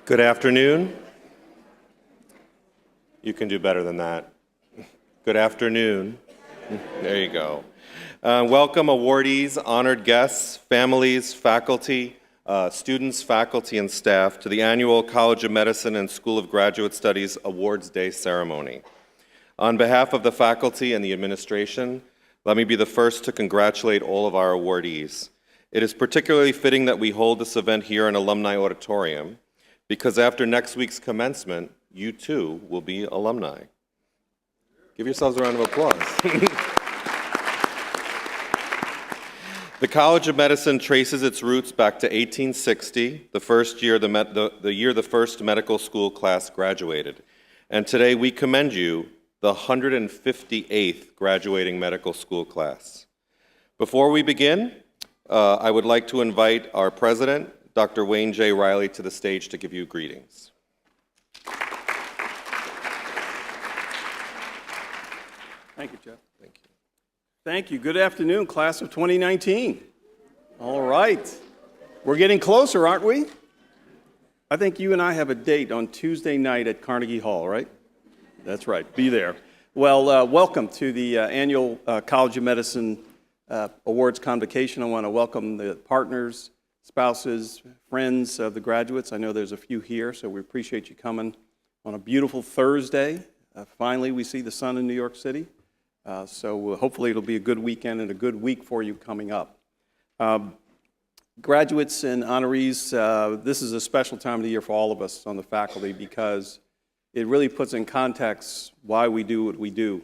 Good afternoon. You can do better than that. Good afternoon. There you go. Welcome awardees, honored guests, families, faculty, students, faculty, and staff to the annual College of Medicine and School of Graduate Studies Awards Day ceremony. On behalf of the faculty and the administration, let me be the first to congratulate all of our awardees. It is particularly fitting that we hold this event here in Alumni Auditorium, because after next week's commencement, you too will be alumni. Give yourselves a round of applause. The College of Medicine traces its roots back to 1860, the year the first medical school class graduated. And today we commend you, the 158th graduating medical school class. Before we begin, I would like to invite our president, Dr. Wayne J. Riley, to the stage to give you greetings. Thank you, Jeff. Thank you. Thank you. Good afternoon, class of 2019. All right. We're getting closer, aren't we? I think you and I have a date on Tuesday night at Carnegie Hall, right? That's right. Be there. Well, welcome to the annual College of Medicine Awards Convocation. I want to welcome the partners, spouses, friends of the graduates. I know there's a few here, so we appreciate you coming on a beautiful Thursday. Finally, we see the sun in New York City. So hopefully it'll be a good weekend and a good week for you coming up. Graduates and honorees, this is a special time of the year for all of us on the faculty because it really puts in context why we do what we do.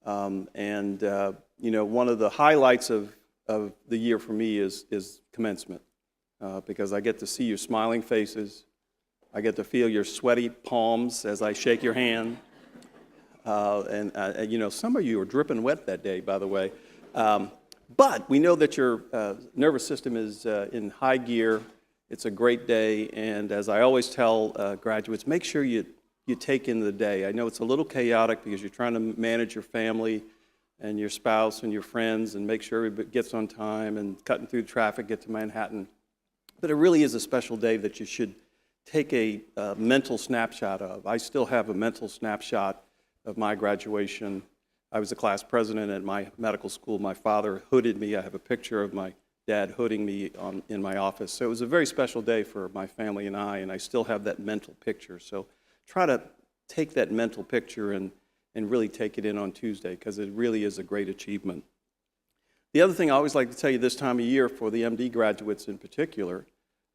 You know, one of the highlights of the year for me is commencement because I get to see your smiling faces. I get to feel your sweaty palms as I shake your hand. You know, some of you are dripping wet that day, by the way. But we know that your nervous system is in high gear. It's a great day, and as I always tell graduates, make sure you take in the day. I know it's a little chaotic because you're trying to manage your family and your spouse and your friends and make sure everybody gets on time and cutting through traffic, get to Manhattan. But it really is a special day that you should take a mental snapshot of. I still have a mental snapshot of my graduation. I was the class president at my medical school. My father hooded me. I have a picture of my dad hooding me in my office. So it was a very special day for my family and I still have that mental picture. So try to take that mental picture and really take it in on Tuesday because it really is a great achievement. The other thing I always like to tell you this time of year for the MD graduates in particular,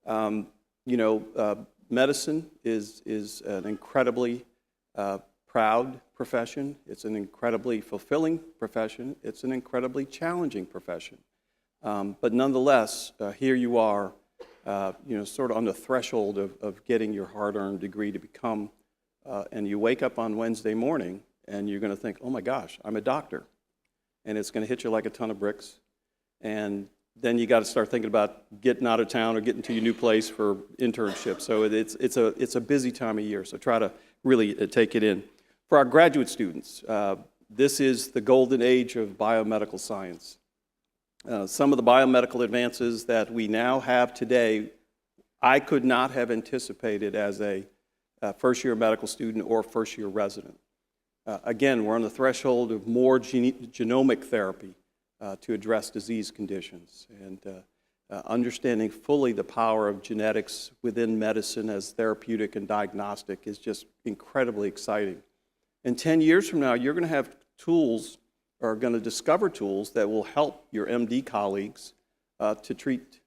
you know, medicine is an incredibly proud profession. It's an incredibly fulfilling profession. It's an incredibly challenging profession. But nonetheless, here you are, you know, sort of on the threshold of getting your hard-earned degree to become, and you wake up on Wednesday morning and you're going to think, oh my gosh, I'm a doctor. And it's going to hit you like a ton of bricks. And then you got to start thinking about getting out of town or getting to your new place for internship. So it's a busy time of year. So try to really take it in. For our graduate students, this is the golden age of biomedical science. Some of the biomedical advances that we now have today, I could not have anticipated as a first-year medical student or first-year resident. Again, we're on the threshold of more genomic therapy to address disease conditions and understanding fully the power of genetics within medicine as therapeutic and diagnostic is just incredibly exciting. And 10 years from now, you're going to have tools or going to discover tools that will help your MD colleagues to treat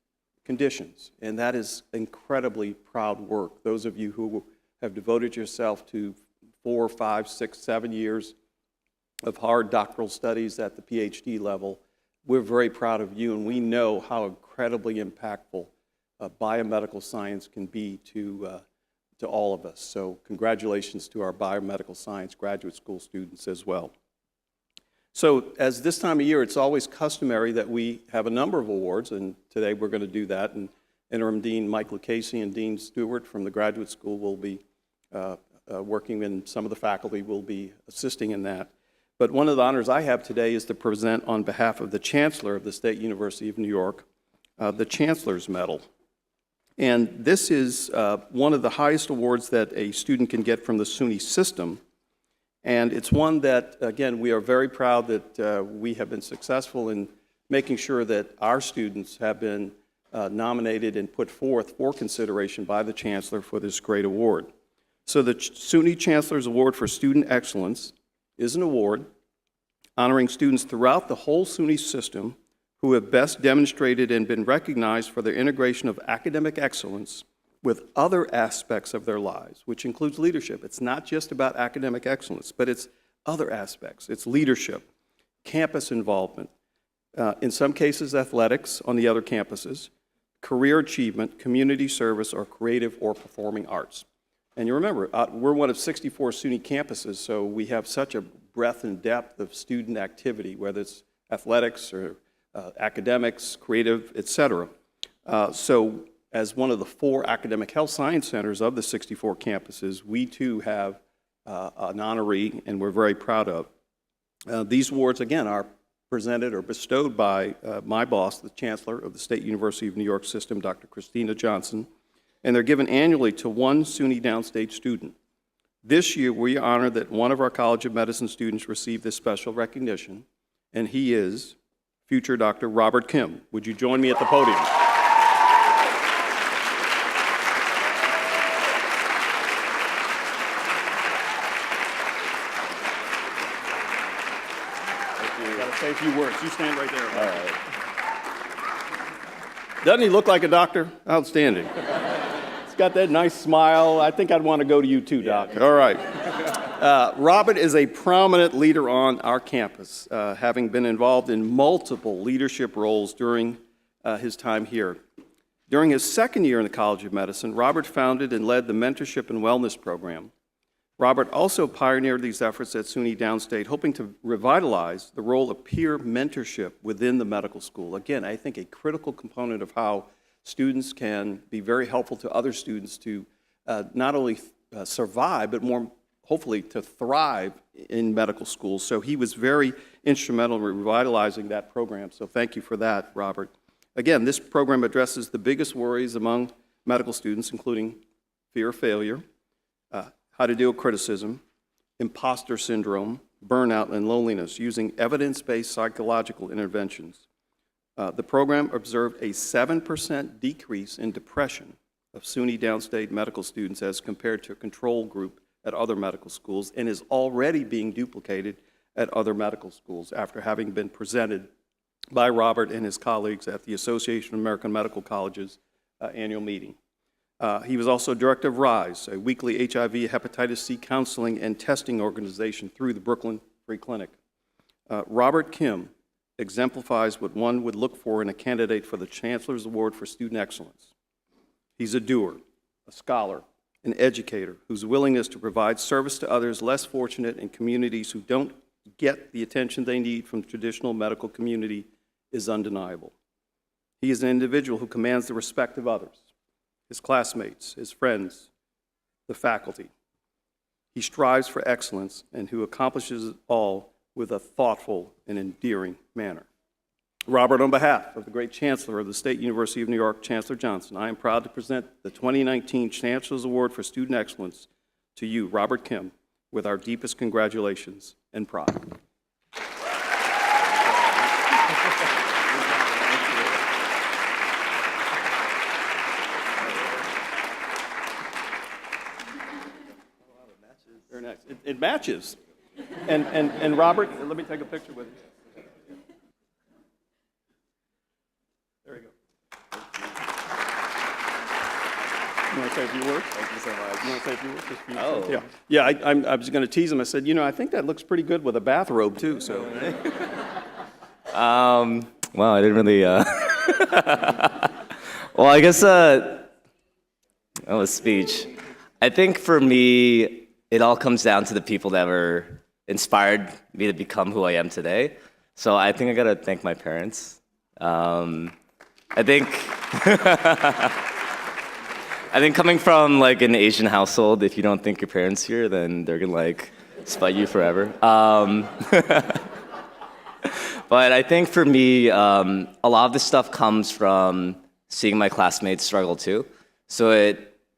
conditions. And that is incredibly proud work. Those of you who have devoted yourself to 4, 5, 6, 7 years of hard doctoral studies at the PhD level, we're very proud of you, and we know how incredibly impactful biomedical science can be to all of us. So congratulations to our biomedical science graduate school students as well. So as this time of year, it's always customary that we have a number of awards, and today we're going to do that. And Interim Dean Mike Lucchese and Dean Stewart from the graduate school will be working, and some of the faculty will be assisting in that. But one of the honors I have today is to present on behalf of the Chancellor of the State University of New York, the Chancellor's Medal. And this is one of the highest awards that a student can get from the SUNY system. And it's one that, again, we are very proud that we have been successful in making sure that our students have been nominated and put forth for consideration by the Chancellor for this great award. So the SUNY Chancellor's Award for Student Excellence is an award honoring students throughout the whole SUNY system who have best demonstrated and been recognized for their integration of academic excellence with other aspects of their lives, which includes leadership. It's not just about academic excellence, but it's other aspects. It's leadership, campus involvement, in some cases athletics on the other campuses, career achievement, community service, or creative or performing arts. And you remember, we're one of 64 SUNY campuses, so we have such a breadth and depth of student activity, whether it's athletics or academics, creative, et cetera. So as one of the 4 academic health science centers of the 64 campuses, we too have an honoree, and we're very proud of. These awards, again, are presented or bestowed by my boss, the Chancellor of the State University of New York System, Dr. Christina Johnson, and they're given annually to one SUNY Downstate student. This year, we honor that one of our College of Medicine students received this special recognition, and he is future Dr. Robert Kim. Would you join me at the podium? Thank you. Got to say a few words. You stand right there. All right. Doesn't he look like a doctor? Outstanding. He's got that nice smile. I think I'd want to go to you too, Doc. All right. Robert is a prominent leader on our campus, having been involved in multiple leadership roles during his time here. During his second year in the College of Medicine, Robert founded and led the Mentorship and Wellness Program. Robert also pioneered these efforts at SUNY Downstate, hoping to revitalize the role of peer mentorship within the medical school. Again, I think a critical component of how students can be very helpful to other students to not only survive, but more hopefully to thrive in medical schools. So he was very instrumental in revitalizing that program. So thank you for that, Robert. Again, this program addresses the biggest worries among medical students, including fear of failure, how to deal with criticism, imposter syndrome, burnout, and loneliness using evidence-based psychological interventions. The program observed a 7% decrease in depression of SUNY Downstate medical students as compared to a control group at other medical schools, and is already being duplicated at other medical schools after having been presented by Robert and his colleagues at the Association of American Medical Colleges annual meeting. He was also director of RISE, a weekly HIV, hepatitis C counseling and testing organization through the Brooklyn Free Clinic. Robert Kim exemplifies what one would look for in a candidate for the Chancellor's Award for Student Excellence. He's a doer, a scholar, an educator whose willingness to provide service to others less fortunate in communities who don't get the attention they need from the traditional medical community is undeniable. He is an individual who commands the respect of others, his classmates, his friends, the faculty. He strives for excellence and who accomplishes it all with a thoughtful and endearing manner. Robert, on behalf of the great Chancellor of the State University of New York, Chancellor Johnson, I am proud to present the 2019 Chancellor's Award for Student Excellence to you, Robert Kim, with our deepest congratulations and pride. Very nice. It matches. And Robert, let me take a picture with you. There you go. You want to say a few words? Thank you so much. You want to say a few words? Just a few Oh. words? Yeah. I was going to tease him. I said, I think that looks pretty good with a bathrobe, too. So. Well, I didn't really, well, I guess, that was speech. I think for me, it all comes down to the people that were inspired me to become who I am today. So I think I got to thank my parents. I think I think coming from like an Asian household, if you don't thank your parents here, then they're gonna like spite you forever. But I think for me, a lot of this stuff comes from seeing my classmates struggle too. So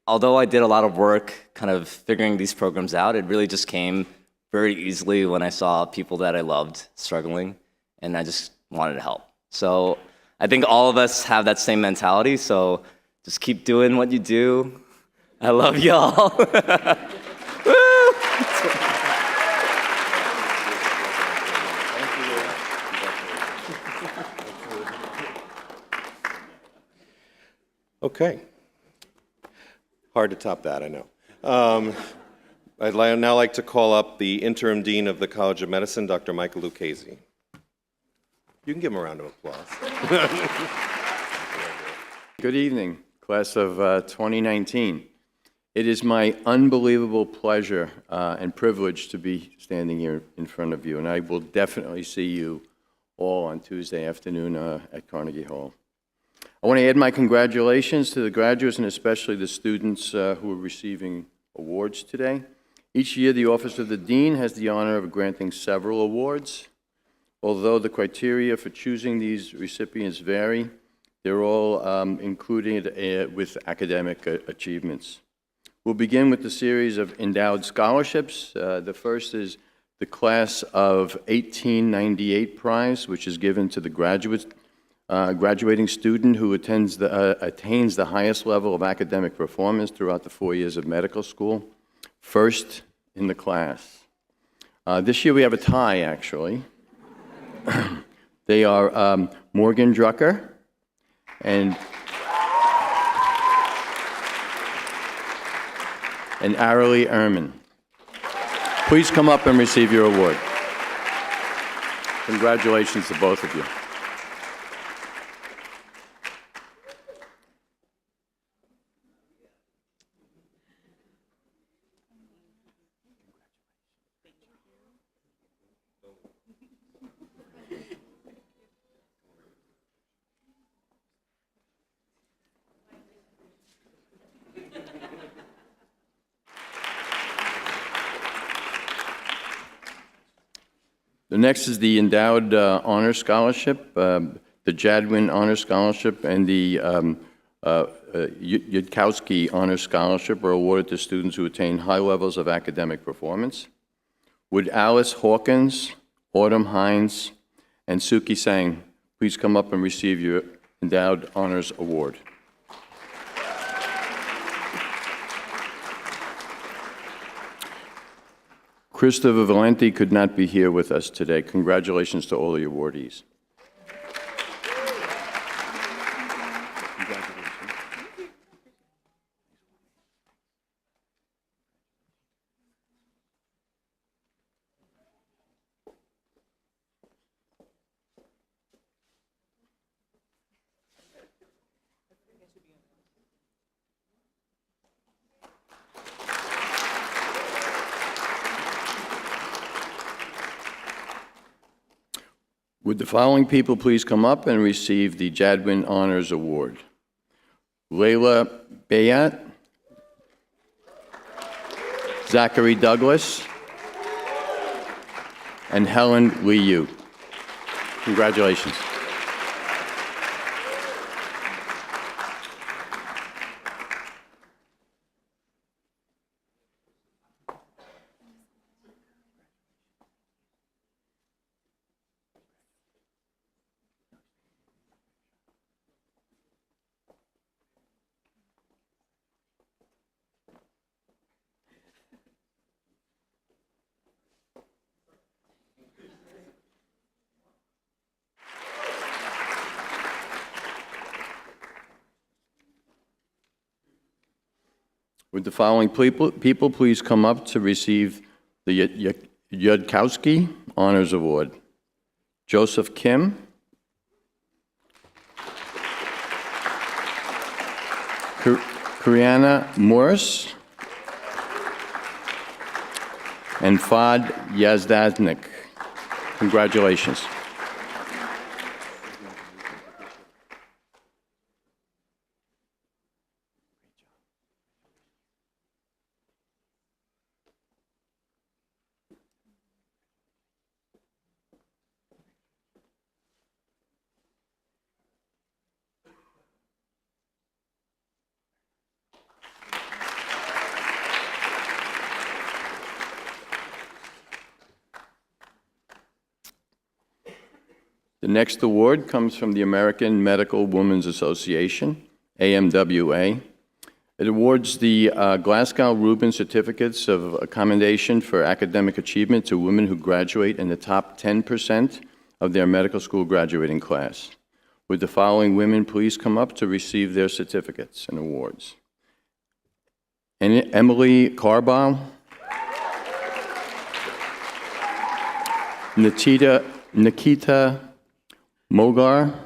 although I did a lot of work kind of figuring these programs out, it really just came very easily when I saw people that I loved struggling, and I just wanted to help. So I think all of us have that same mentality, so just keep doing what you do. I love y'all. Woo! Okay. Hard to top that, I know. I'd now like to call up the interim dean of the College of Medicine, Dr. Michael Lucchese. You can give him a round of applause. Good evening, class of 2019. It is my unbelievable pleasure and privilege to be standing here in front of you, and I will definitely see you all on Tuesday afternoon at Carnegie Hall. I want to add my congratulations to the graduates and especially the students who are receiving awards today. Each year, the Office of the Dean has the honor of granting several awards. Although the criteria for choosing these recipients vary, they're all included with academic achievements. We'll begin with the series of endowed scholarships. The first is the Class of 1898 prize, which is given to the graduating student who attains the highest level of academic performance throughout the 4 years of medical school, first in the class. This year we have a tie, actually. They are Morgan Drucker and Arely Ehrman. Please come up and receive your award. Congratulations to both of you. The next is the Endowed Honor Scholarship, the Jadwin Honor Scholarship, and the Yudkowsky Honor Scholarship are awarded to students who attain high levels of academic performance. Would Alice Hawkins, Autumn Hines, and Suki Sang please come up and receive your Endowed Honors Award? Christopher Valenti could not be here with us today. Congratulations to all the awardees. Would the following people please come up and receive the Jadwin Honors Award? Layla Bayat, Zachary Douglas, and Helen Liu. Congratulations. Would the following people please come up to receive the Yudkowsky Honors Award? Joseph Kim, Kriana Morris, and Fad Yazdaznik. Congratulations. The next award comes from the American Medical Women's Association, AMWA. It awards the Glasgow-Rubin Certificates of Commendation for Academic Achievement to women who graduate in the top 10% of their medical school graduating class. Would the following women please come up to receive their certificates and awards? Emily Carbaugh, Nikita Mogar,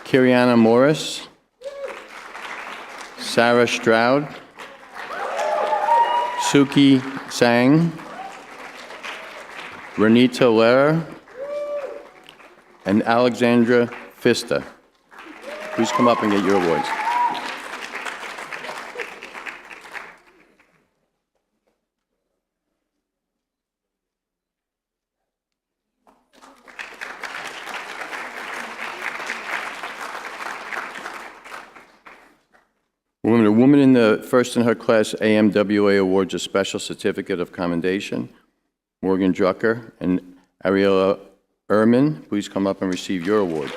Kiriana Morris, Sarah Stroud, Suki Sang, Renita Lehrer, and Alexandra Fista. Please come up and get your awards. A woman in the first in her class AMWA awards a special certificate of commendation. Morgan Drucker and Ariella Ehrman, please come up and receive your award.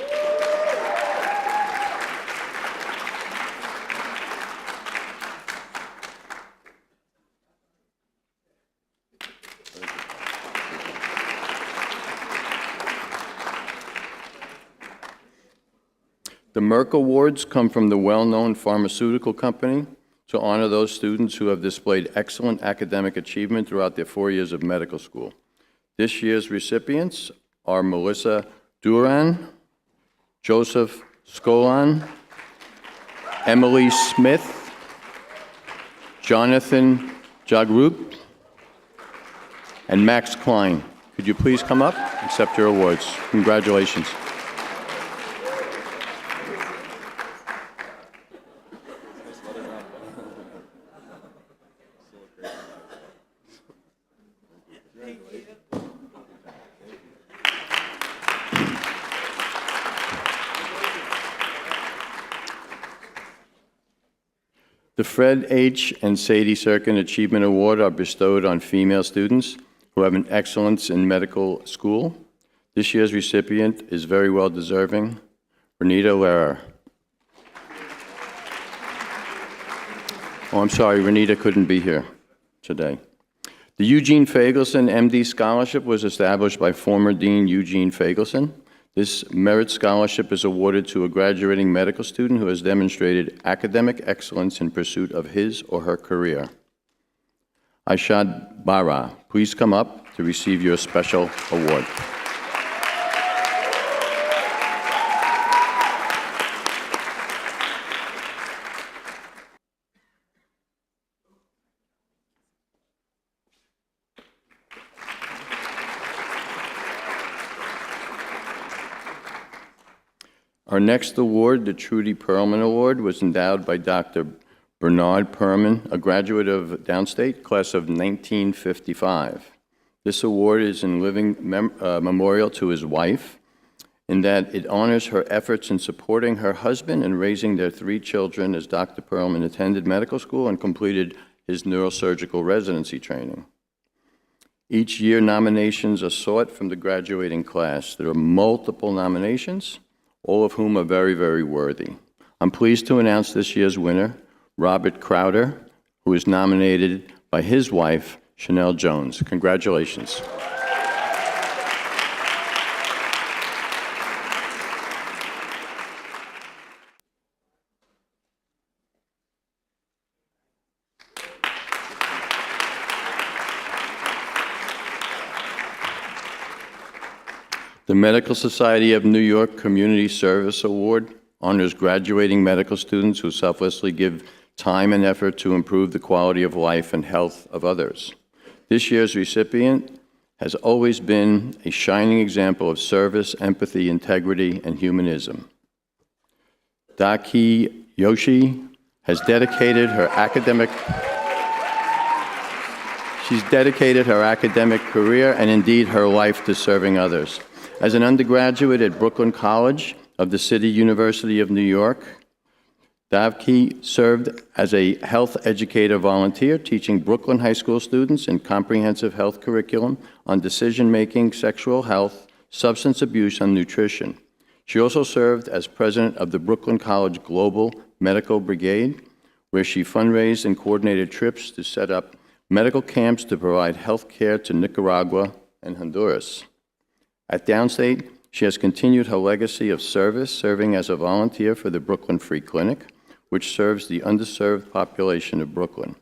The Merck Awards come from the well-known pharmaceutical company to honor those students who have displayed excellent academic achievement throughout their 4 years of medical school. This year's recipients are Melissa Duran, Joseph Scolan, Emily Smith, Jonathan Jagrup, and Max Klein. Could you please come up and accept your awards? Congratulations. The Fred H. and Sadie Serkin Achievement Award are bestowed on female students who have an excellence in medical school. This year's recipient is very well deserving, Renita Lehrer. Oh, I'm sorry, Renita couldn't be here today. The Eugene Fagelson MD Scholarship was established by former Dean Eugene Fagelson. This merit scholarship is awarded to a graduating medical student who has demonstrated academic excellence in pursuit of his or her career. Aishad Bara, please come up to receive your special award. Our next award, the Trudy Perlman Award, was endowed by Dr. Bernard Perlman, a graduate of Downstate, class of 1955. This award is in living memorial to his wife, in that it honors her efforts in supporting her husband and raising their 3 children as Dr. Perlman attended medical school and completed his neurosurgical residency training. Each year, nominations are sought from the graduating class. There are multiple nominations, all of whom are very, very worthy. I'm pleased to announce this year's winner, Robert Crowder, who is nominated by his wife, Chanel Jones. Congratulations. The Medical Society of New York Community Service Award honors graduating medical students who selflessly give time and effort to improve the quality of life and health of others. This year's recipient has always been a shining example of service, empathy, integrity, and humanism. Daki Yoshi has dedicated her academic career and indeed her life to serving others. As an undergraduate at Brooklyn College of the City University of New York, Davki served as a health educator volunteer, teaching Brooklyn high school students in comprehensive health curriculum on decision-making, sexual health, substance abuse, and nutrition. She also served as president of the Brooklyn College Global Medical Brigade, where she fundraised and coordinated trips to set up medical camps to provide health care to Nicaragua and Honduras. At Downstate, she has continued her legacy of service, serving as a volunteer for the Brooklyn Free Clinic, which serves the underserved population of Brooklyn.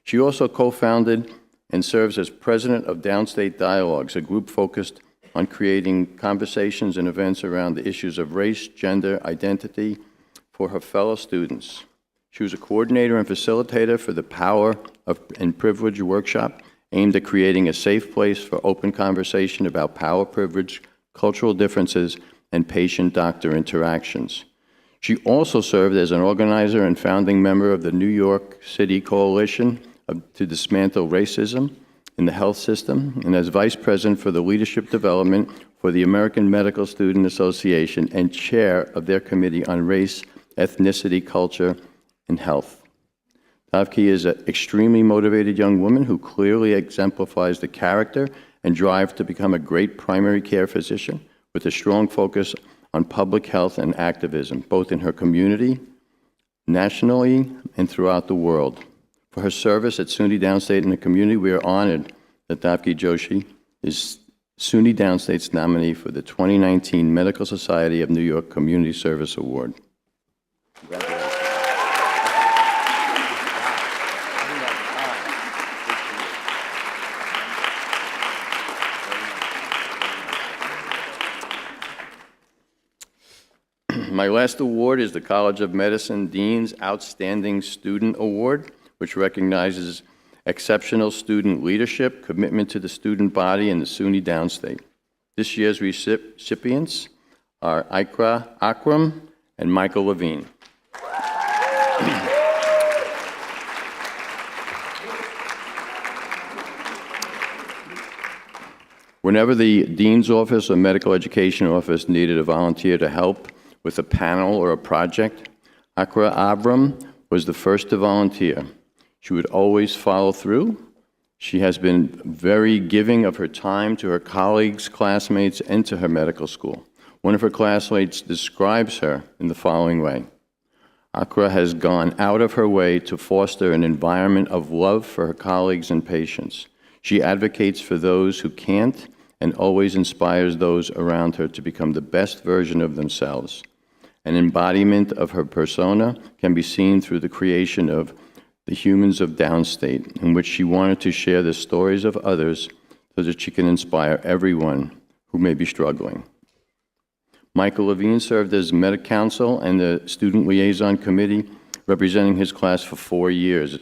She also co-founded and serves as president of Downstate Dialogues, a group focused on creating conversations and events around the issues of race, gender, identity for her fellow students. She was a coordinator and facilitator for the Power and Privilege workshop, aimed at creating a safe place for open conversation about power, privilege, cultural differences, and patient-doctor interactions. She also served as an organizer and founding member of the New York City Coalition to Dismantle Racism in the Health System, and as vice president for the leadership development for the American Medical Student Association and chair of their committee on race, ethnicity, culture, and health. Davki is an extremely motivated young woman who clearly exemplifies the character and drive to become a great primary care physician with a strong focus on public health and activism, both in her community, nationally, and throughout the world. For her service at SUNY Downstate in the community, we are honored that Davki Joshi is SUNY Downstate's nominee for the 2019 Medical Society of New York Community Service Award. Congratulations. My last award is the College of Medicine Dean's Outstanding Student Award, which recognizes exceptional student leadership, commitment to the student body, and the SUNY Downstate. This year's recipients are Akram and Michael Levine. Whenever the Dean's Office or Medical Education Office needed a volunteer to help with a panel or a project, Akra Abram was the first to volunteer. She would always follow through. She has been very giving of her time to her colleagues, classmates, and to her medical school. One of her classmates describes her in the following way. Akra has gone out of her way to foster an environment of love for her colleagues and patients. She advocates for those who can't and always inspires those around her to become the best version of themselves. An embodiment of her persona can be seen through the creation of the Humans of Downstate, in which she wanted to share the stories of others so that she can inspire everyone who may be struggling. Michael Levine served as Med Council and the Student Liaison Committee, representing his class for 4 years,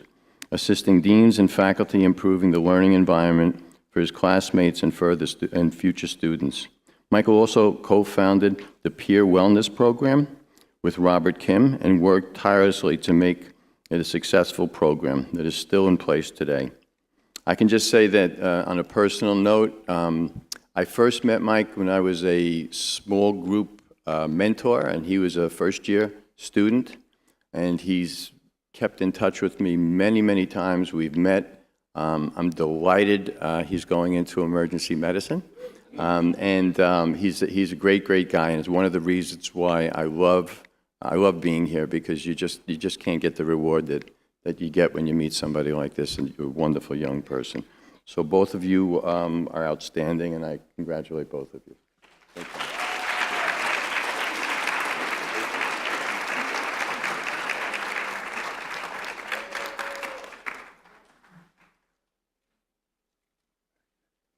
assisting deans and faculty improving the learning environment for his classmates and future students. Michael also co-founded the Peer Wellness Program with Robert Kim and worked tirelessly to make it a successful program that is still in place today. I can just say that on a personal note, I first met Mike when I was a small group mentor, and he was a first-year student, and he's kept in touch with me many, many times. We've met. I'm delighted he's going into emergency medicine. He's a great, great guy, and it's one of the reasons why I love being here, because you just can't get the reward that you get when you meet somebody like this, and you're a wonderful young person. So both of you are outstanding, and I congratulate both of you. Thank you.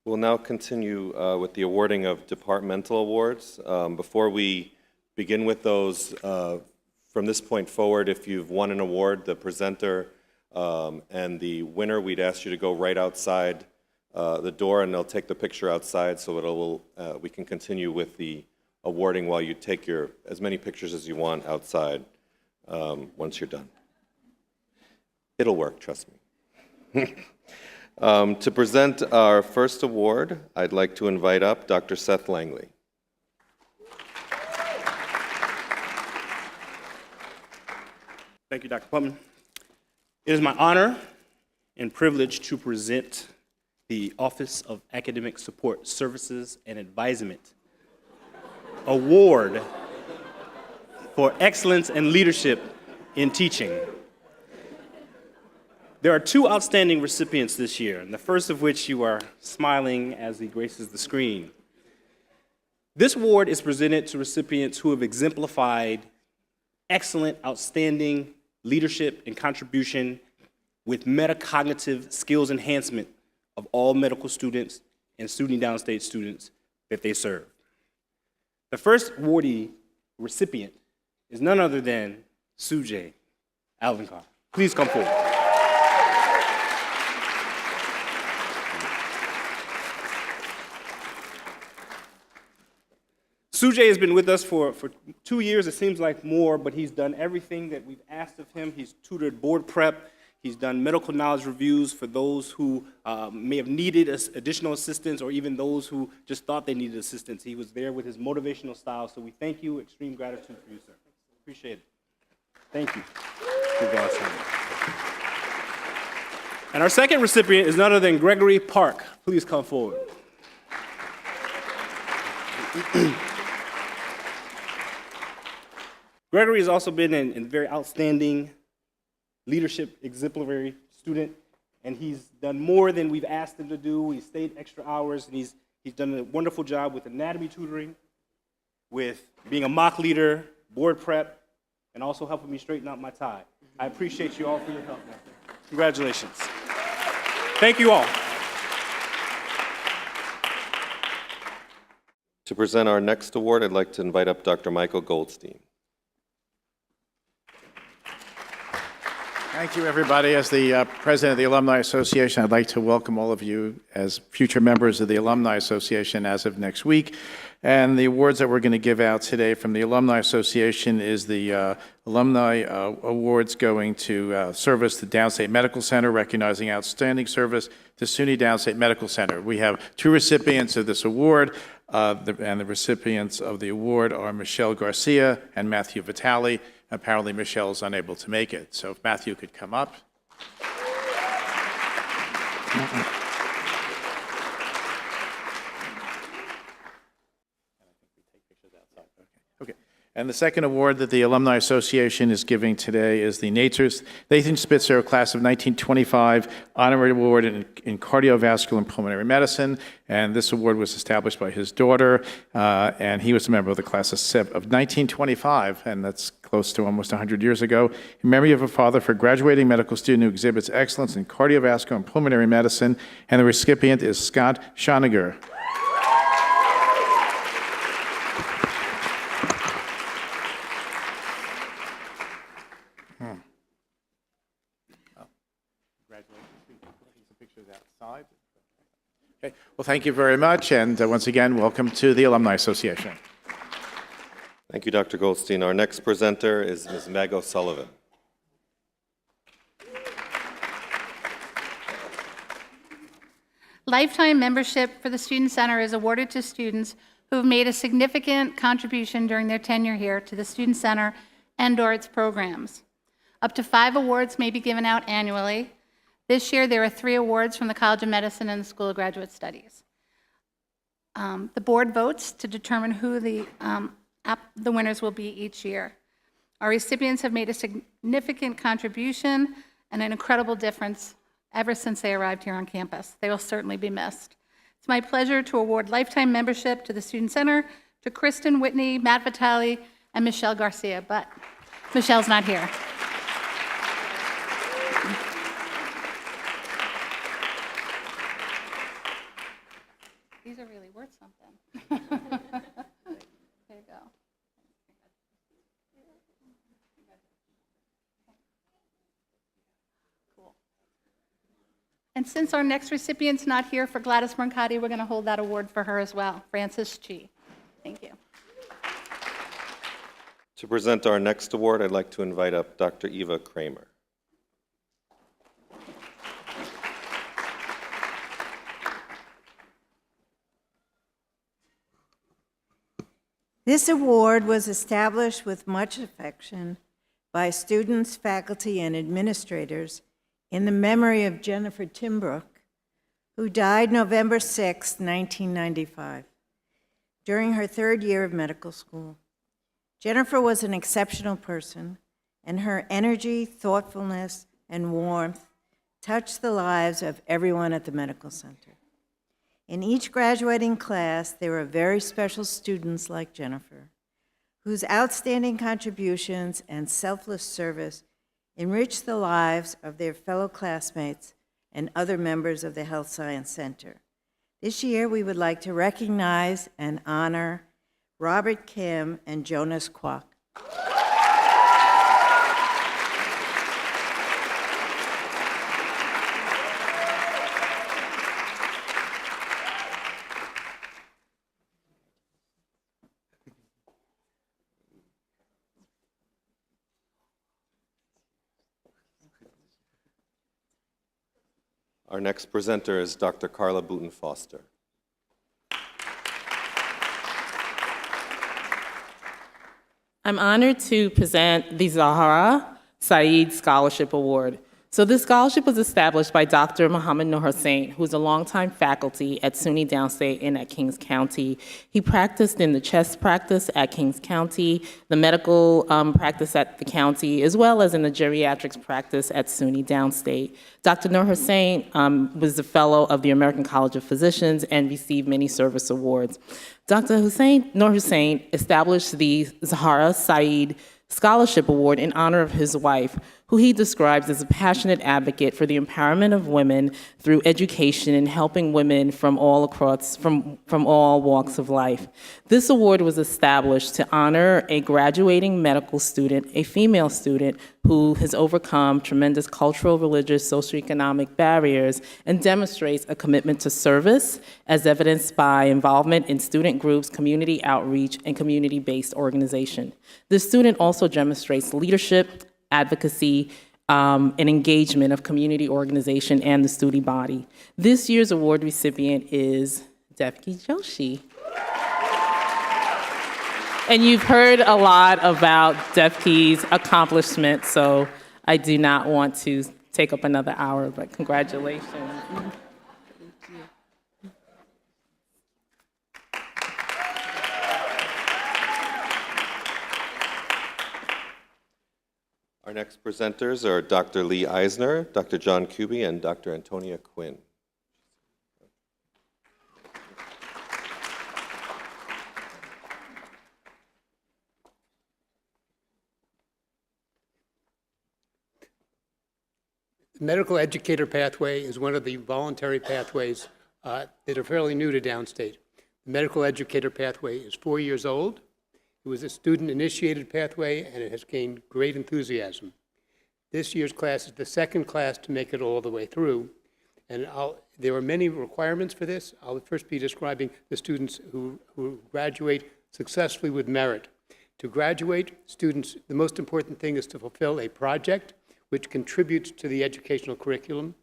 We'll now continue with the awarding of departmental awards. Before we begin with those, from this point forward, if you've won an award, the presenter and the winner, we'd ask you to go right outside the door, and they'll take the picture outside, so we can continue with the awarding while you take as many pictures as you want outside once you're done. It'll work, trust me. To present our first award, I'd like to invite up Dr. Seth Langley. Thank you, Dr. Putman. It is my honor and privilege to present the Office of Academic Support Services and Advisement Award for Excellence and Leadership in Teaching. There are two outstanding recipients this year, and the first of which you are smiling as he graces the screen. This award is presented to recipients who have exemplified excellent, outstanding leadership and contribution with metacognitive skills enhancement of all medical students and SUNY Downstate students that they serve. The first awardee recipient is none other than Sujay Alvinkar. Please come forward. Sujay has been with us for 2 years, it seems like more, but he's done everything that we've asked of him. He's tutored board prep, he's done medical knowledge reviews for those who may have needed additional assistance or even those who just thought they needed assistance. He was there with his motivational style, so we thank you, extreme gratitude for you, sir. Appreciate it. Thank you. Good God, sir. And our second recipient is none other than Gregory Park. Please come forward. Gregory has also been a very outstanding leadership exemplary student, and he's done more than we've asked him to do. He's stayed extra hours, and he's done a wonderful job with anatomy tutoring, with being a mock leader, board prep, and also helping me straighten out my tie. I appreciate you all for your help. Congratulations. Thank you all. To present our next award, I'd like to invite up Dr. Michael Goldstein. Thank you, everybody. As the president of the Alumni Association, I'd like to welcome all of you as future members of the Alumni Association as of next week. And the awards that we're going to give out today from the Alumni Association is the Alumni Awards going to service the Downstate Medical Center, recognizing outstanding service to SUNY Downstate Medical Center. We have two recipients of this award, and the recipients of the award are Michelle Garcia and Matthew Vitali. Apparently, Michelle is unable to make it. So if Matthew could come up. Okay. And the second award that the Alumni Association is giving today is the Nathan Spitzer Class of 1925 Honorary Award in Cardiovascular and Pulmonary Medicine. And this award was established by his daughter, and he was a member of the class of 1925, and that's close to almost 100 years ago, in memory of a father for a graduating medical student who exhibits excellence in cardiovascular and pulmonary medicine, and the recipient is Scott Schoniger. Okay. Well, thank you very much, and once again, welcome to the Alumni Association. Thank you, Dr. Goldstein. Our next presenter is Ms. Meg O'Sullivan. Lifetime membership for the Student Center is awarded to students who have made a significant contribution during their tenure here to the Student Center and/or its programs. Up to 5 awards may be given out annually. This year, there are 3 awards from the College of Medicine and the School of Graduate Studies. The board votes to determine who the winners will be each year. Our recipients have made a significant contribution and an incredible difference ever since they arrived here on campus. They will certainly be missed. It's my pleasure to award lifetime membership to the Student Center to Christen, Whitney, Matt Vitali, and Michelle Garcia, but Michelle's not here. These are really worth something. There you go. Cool. And since our next recipient's not here for Gladys Mercati, we're going to hold that award for her as well, Frances Chi. Thank you. To present our next award, I'd like to invite up Dr. Eva Kramer. This award was established with much affection by students, faculty, and administrators in the memory of Jennifer Timbrook, who died November 6, 1995. during her third year of medical school. Jennifer was an exceptional person, and her energy, thoughtfulness, and warmth touched the lives of everyone at the medical center. In each graduating class, there were very special students like Jennifer, whose outstanding contributions and selfless service enriched the lives of their fellow classmates and other members of the Health Science Center. This year, we would like to recognize and honor Robert Kim and Jonas Kwok. Our next presenter is Dr. Carla Booten Foster. I'm honored to present the Zahra Saeed Scholarship Award. So this scholarship was established by Dr. Muhammad Nur Hussain, who's a longtime faculty at SUNY Downstate and at Kings County. He practiced in the chest practice at Kings County, the medical practice at the county, as well as in the geriatrics practice at SUNY Downstate. Dr. Nur Hussain was a fellow of the American College of Physicians and received many service awards. Dr. Nur Hussain established the Zahra Saeed Scholarship Award in honor of his wife, who he describes as a passionate advocate for the empowerment of women through education and helping women from all walks of life. This award was established to honor a graduating medical student, a female student, who has overcome tremendous cultural, religious, socioeconomic barriers and demonstrates a commitment to service as evidenced by involvement in student groups, community outreach, and community-based organization. This student also demonstrates leadership, advocacy, and engagement of community organization and the student body. This year's award recipient is Devki Joshi. And you've heard a lot about Devki's accomplishments, so I do not want to take up another hour, but congratulations. Our next presenters are Dr. Lee Eisner, Dr. John Kuby, and Dr. Antonia Quinn. The medical educator pathway is one of the voluntary pathways that are fairly new to Downstate. The medical educator pathway is 4 years old. It was a student-initiated pathway, and it has gained great enthusiasm. This year's class is the second class to make it all the way through, and there are many requirements for this. I'll first be describing the students who graduate successfully with merit. To graduate, students, the most important thing is to fulfill a project which contributes to the educational curriculum.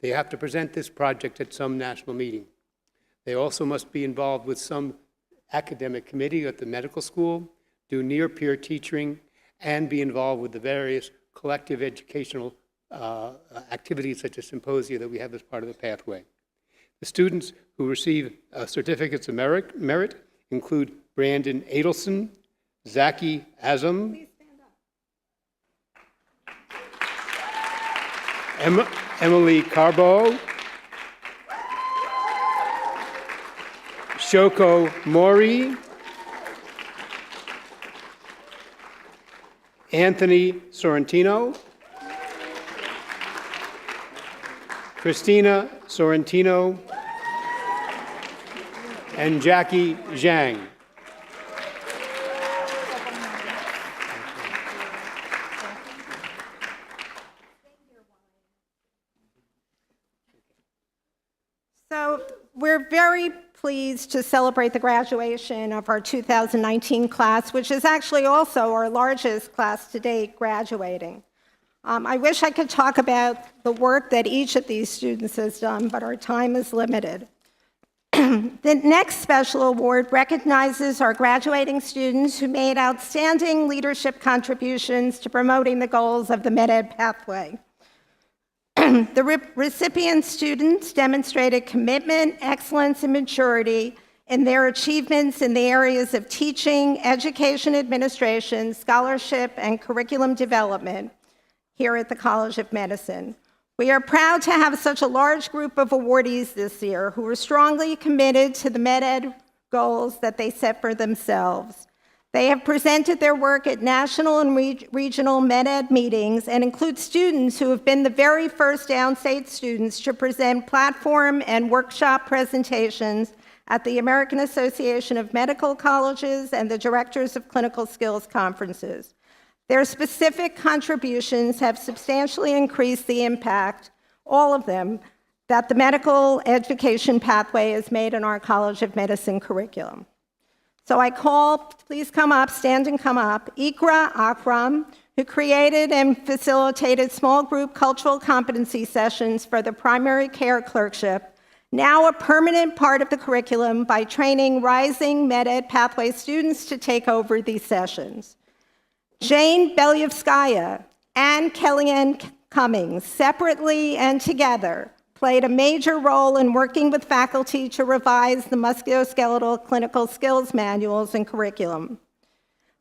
They have to present this project at some national meeting. They also must be involved with some academic committee at the medical school, do near-peer teaching, and be involved with the various collective educational activities such as symposia that we have as part of the pathway. The students who receive certificates of merit include Brandon Adelson, Zaki Azam, Emily Carbo, Shoko Mori, Anthony Sorrentino, Christina Sorrentino, and Jackie Zhang. So we're very pleased to celebrate the graduation of our 2019 class, which is actually also our largest class to date graduating. I wish I could talk about the work that each of these students has done, but our time is limited. The next special award recognizes our graduating students who made outstanding leadership contributions to promoting the goals of the Med-Ed pathway. The recipient students demonstrated commitment, excellence, and maturity in their achievements in the areas of teaching, education administration, scholarship, and curriculum development here at the College of Medicine. We are proud to have such a large group of awardees this year who are strongly committed to the MedEd goals that they set for themselves. They have presented their work at national and regional MedEd meetings and include students who have been the very first Downstate students to present platform and workshop presentations at the American Association of Medical Colleges and the Directors of Clinical Skills conferences. Their specific contributions have substantially increased the impact, all of them, that the medical education pathway has made in our College of Medicine curriculum. So I call, please come up, stand and come up, Ikra Akram, who created and facilitated small group cultural competency sessions for the primary care clerkship, now a permanent part of the curriculum by training rising MedEd pathway students to take over these sessions. Jane Belyevskaya and Kellyanne Cummings, separately and together, played a major role in working with faculty to revise the musculoskeletal clinical skills manuals and curriculum.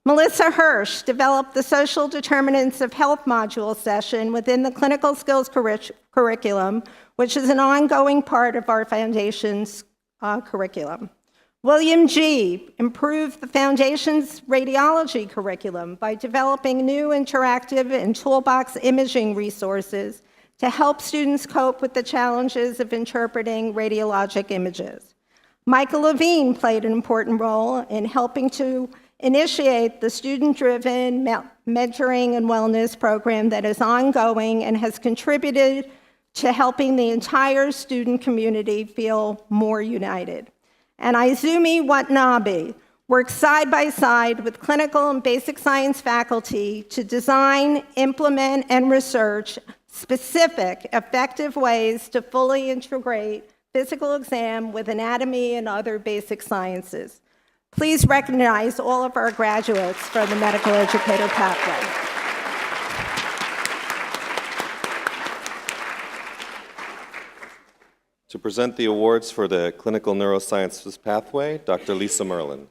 Melissa Hirsch developed the social determinants of health module session within the clinical skills curriculum, which is an ongoing part of our foundation's curriculum. William G. improved the foundation's radiology curriculum by developing new interactive and toolbox imaging resources to help students cope with the challenges of interpreting radiologic images. Michael Levine played an important role in helping to initiate the student-driven mentoring and wellness program that is ongoing and has contributed to helping the entire student community feel more united. And Izumi Watanabe works side by side with clinical and basic science faculty to design, implement, and research specific, effective ways to fully integrate physical exam with anatomy and other basic sciences. Please recognize all of our graduates from the medical educator pathway. To present the awards for the Clinical Neurosciences Pathway, Dr. Lisa Merlin.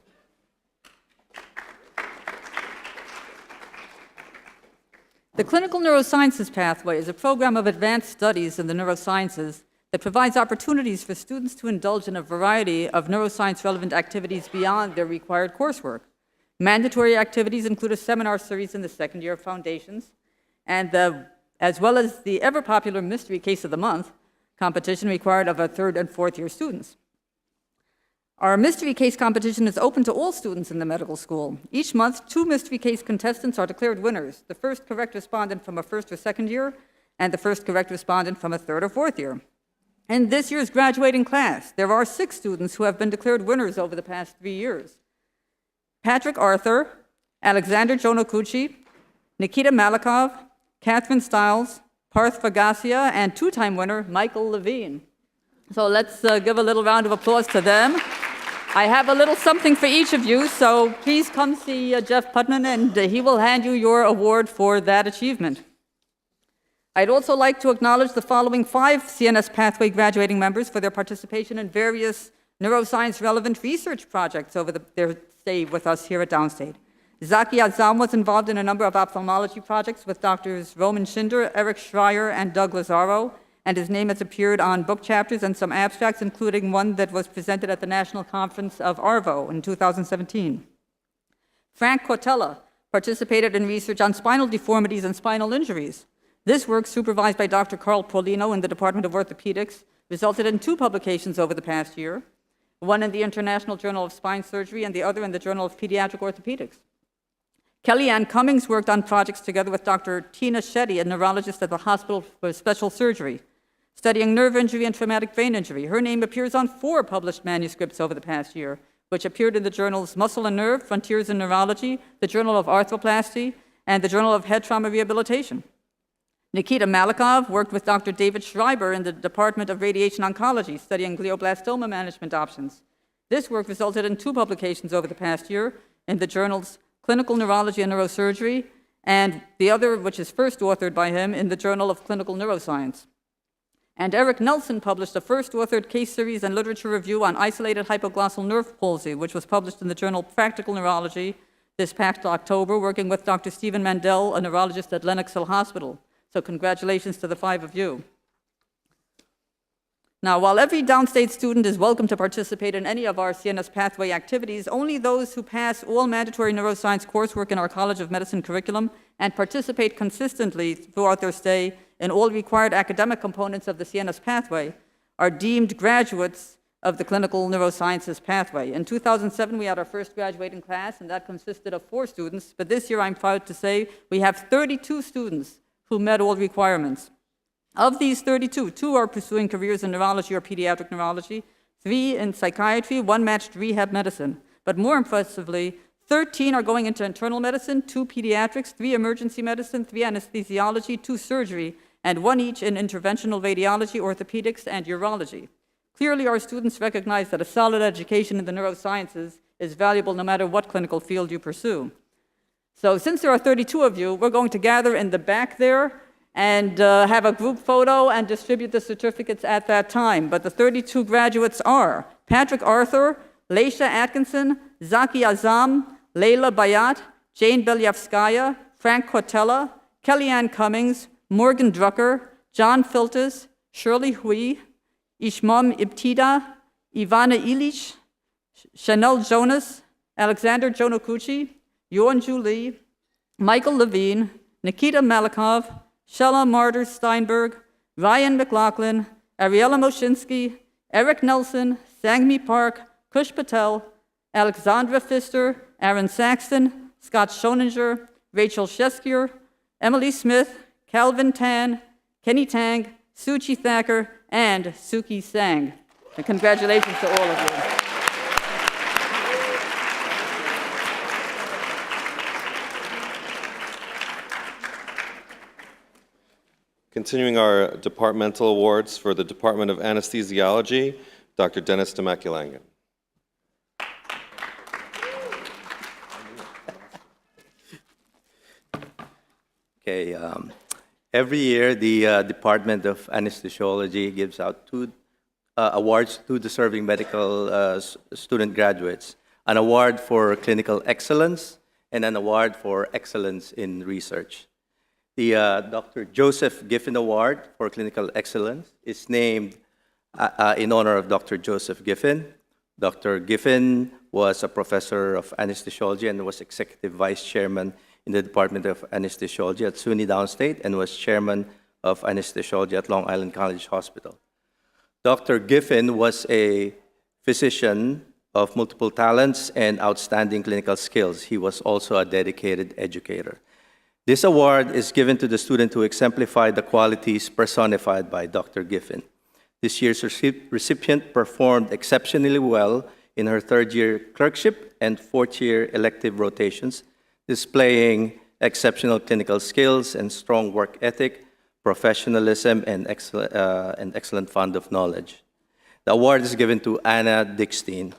The Clinical Neurosciences Pathway is a program of advanced studies in the neurosciences that provides opportunities for students to indulge in a variety of neuroscience-relevant activities beyond their required coursework. Mandatory activities include a seminar series in the second year of Foundations, and as well as the ever-popular Mystery Case of the Month competition required of our third and fourth year students. Our mystery case competition is open to all students in the medical school. Each month, 2 mystery case contestants are declared winners, the first correct respondent from a first or second year, and the first correct respondent from a third or fourth year. In this year's graduating class, there are 6 students who have been declared winners over the past 3 years. Patrick Arthur, Alexander Jonokuchi, Nikita Malikov, Catherine Stiles, Parth Fagasia, and 2-time winner, Michael Levine. So let's give a little round of applause to them. I have a little something for each of you, so please come see Jeff Putman, and he will hand you your award for that achievement. I'd also like to acknowledge the following 5 CNS Pathway graduating members for their participation in various neuroscience-relevant research projects over their stay with us here at Downstate. Zaki Azam was involved in a number of ophthalmology projects with Drs. Roman Schinder, Eric Schreier, and Doug Lazaro, and his name has appeared on book chapters and some abstracts, including one that was presented at the National Conference of ARVO in 2017. Frank Cortella participated in research on spinal deformities and spinal injuries. This work, supervised by Dr. Carl Paulino in the Department of Orthopedics, resulted in 2 publications over the past year, one in the International Journal of Spine Surgery and the other in the Journal of Pediatric Orthopedics. Kellyanne Cummings worked on projects together with Dr. Tina Shetty, a neurologist at the Hospital for Special Surgery, studying nerve injury and traumatic brain injury. Her name appears on 4 published manuscripts over the past year, which appeared in the journals Muscle and Nerve, Frontiers in Neurology, the Journal of Arthroplasty, and the Journal of Head Trauma Rehabilitation. Nikita Malikov worked with Dr. David Schreiber in the Department of Radiation Oncology, studying glioblastoma management options. This work resulted in 2 publications over the past year in the journals Clinical Neurology and Neurosurgery, and the other, which is first authored by him, in the Journal of Clinical Neuroscience. And Eric Nelson published a first authored case series and literature review on isolated hypoglossal nerve palsy, which was published in the journal Practical Neurology this past October, working with Dr. Stephen Mandel, a neurologist at Lenox Hill Hospital. So congratulations to the 5 of you. Now, while every Downstate student is welcome to participate in any of our CNS pathway activities, only those who pass all mandatory neuroscience coursework in our College of Medicine curriculum and participate consistently throughout their stay in all required academic components of the CNS pathway are deemed graduates of the clinical neurosciences pathway. In 2007, we had our first graduating class, and that consisted of 4 students. But this year, I'm proud to say we have 32 students who met all requirements. Of these 32, 2 are pursuing careers in neurology or pediatric neurology, 3 in psychiatry, 1 matched rehab medicine. But more impressively, 13 are going into internal medicine, 2 pediatrics, 3 emergency medicine, 3 anesthesiology, 2 surgery, and 1 each in interventional radiology, orthopedics, and urology. Clearly, our students recognize that a solid education in the neurosciences is valuable no matter what clinical field you pursue. So since there are 32 of you, we're going to gather in the back there and have a group photo and distribute the certificates at that time. But the 32 graduates are Patrick Arthur, Leisha Atkinson, Zaki Azam, Leila Bayat, Jane Belyavskaya, Frank Cortella, Kellyanne Cummings, Morgan Drucker, John Filtis, Shirley Hui, Ishmam Ibtida, Ivana Illich, Chanel Jonas, Alexander Jonokuchi, Yuan-Ju Lee, Michael Levine, Nikita Malikov, Shella Martyr Steinberg, Ryan McLaughlin, Ariella Moshinsky, Eric Nelson, Sangmi Park, Kush Patel, Alexandra Pfister, Aaron Saxton, Scott Schoninger, Rachel Sheskier, Emily Smith, Calvin Tan, Kenny Tang, Suchi Thacker, and Suki Sang. And congratulations to all of you. Continuing our departmental awards for the Department of Anesthesiology, Dr. Dennis Demakulangan. Okay, every year the Department of Anesthesiology gives out 2 awards to deserving medical student graduates, an award for clinical excellence and an award for excellence in research. The Dr. Joseph Giffen Award for Clinical Excellence is named in honor of Dr. Joseph Giffen. Dr. Giffen was a professor of anesthesiology and was executive vice chairman in the Department of Anesthesiology at SUNY Downstate and was chairman of anesthesiology at Long Island College Hospital. Dr. Giffen was a physician of multiple talents and outstanding clinical skills. He was also a dedicated educator. This award is given to the student who exemplified the qualities personified by Dr. Giffen. This year's recipient performed exceptionally well in her 3rd-year clerkship and 4th-year elective rotations, displaying exceptional clinical skills and strong work ethic, professionalism, and excellent fund of knowledge. The award is given to Anna Dickstein.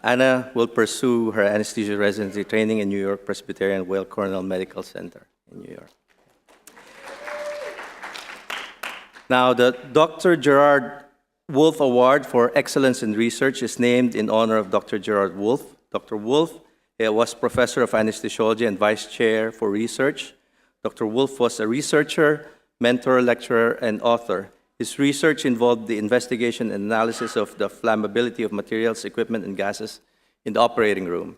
Anna will pursue her anesthesia residency training in New York Presbyterian Weill Cornell Medical Center in New York. Now, the Dr. Gerard Wolfe Award for Excellence in Research is named in honor of Dr. Gerard Wolfe. Dr. Wolfe was professor of anesthesiology and vice chair for research. Dr. Wolfe was a researcher, mentor, lecturer, and author. His research involved the investigation and analysis of the flammability of materials, equipment, and gases in the operating room.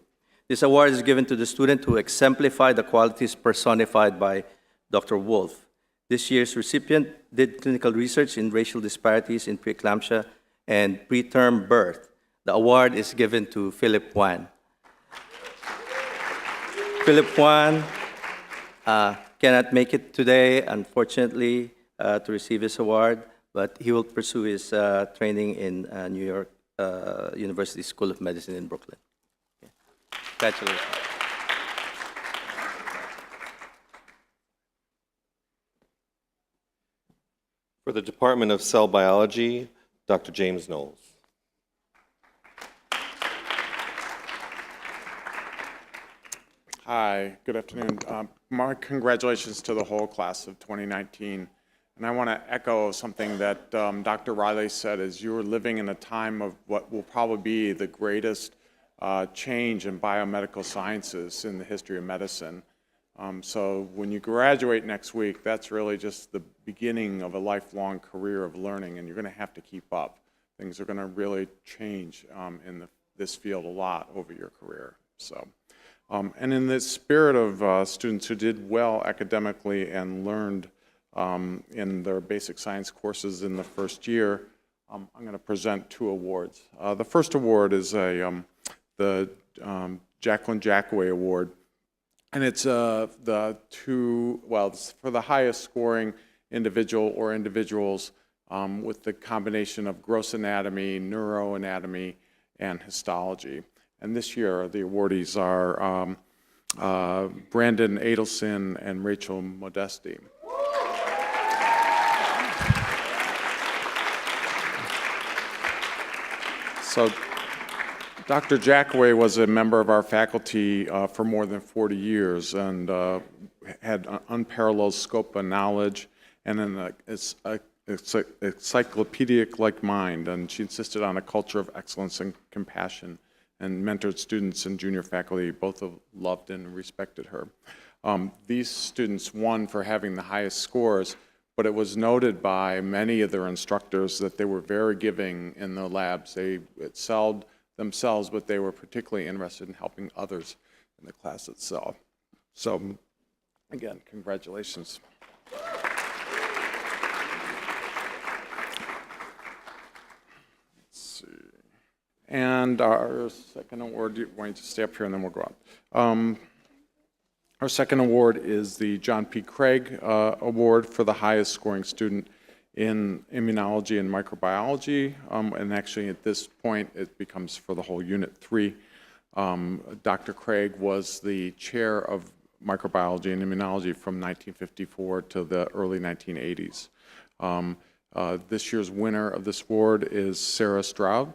This award is given to the student who exemplified the qualities personified by Dr. Wolfe. This year's recipient did clinical research in racial disparities in preeclampsia and preterm birth. The award is given to Philip Wan. Philip Wan cannot make it today, unfortunately, to receive his award, but he will pursue his training in New York University School of Medicine in Brooklyn. Okay. Congratulations. For the Department of Cell Biology, Dr. James Knowles. Hi, good afternoon. My congratulations to the whole class of 2019. And I want to echo something that Dr. Riley said, is you're living in a time of what will probably be the greatest change in biomedical sciences in the history of medicine. So when you graduate next week, that's really just the beginning of a lifelong career of learning, and you're going to have to keep up. Things are going to really change in this field a lot over your career. So, and in the spirit of students who did well academically and learned in their basic science courses in the first year, I'm going to present 2 awards. The first award is the Jacqueline Jackaway Award, and it's it's for the highest scoring individual or individuals with the combination of gross anatomy, neuroanatomy, and histology. And this year, the awardees are Brandon Adelson and Rachel Modesti. So Dr. Jackaway was a member of our faculty for more than 40 years and had an unparalleled scope of knowledge and an encyclopedic-like mind, and she insisted on a culture of excellence and compassion and mentored students and junior faculty. Both loved and respected her. These students won for having the highest scores, but it was noted by many of their instructors that they were very giving in the labs. They excelled themselves, but they were particularly interested in helping others in the class itself. So, again, congratulations. Let's see. And our second award, you want to stay up here and then we'll go on. Our second award is the John P. Craig Award for the highest scoring student in immunology and microbiology. And actually at this point, it becomes for the whole Unit 3. Dr. Craig was the chair of microbiology and immunology from 1954 to the early 1980s. This year's winner of this award is Sarah Stroud.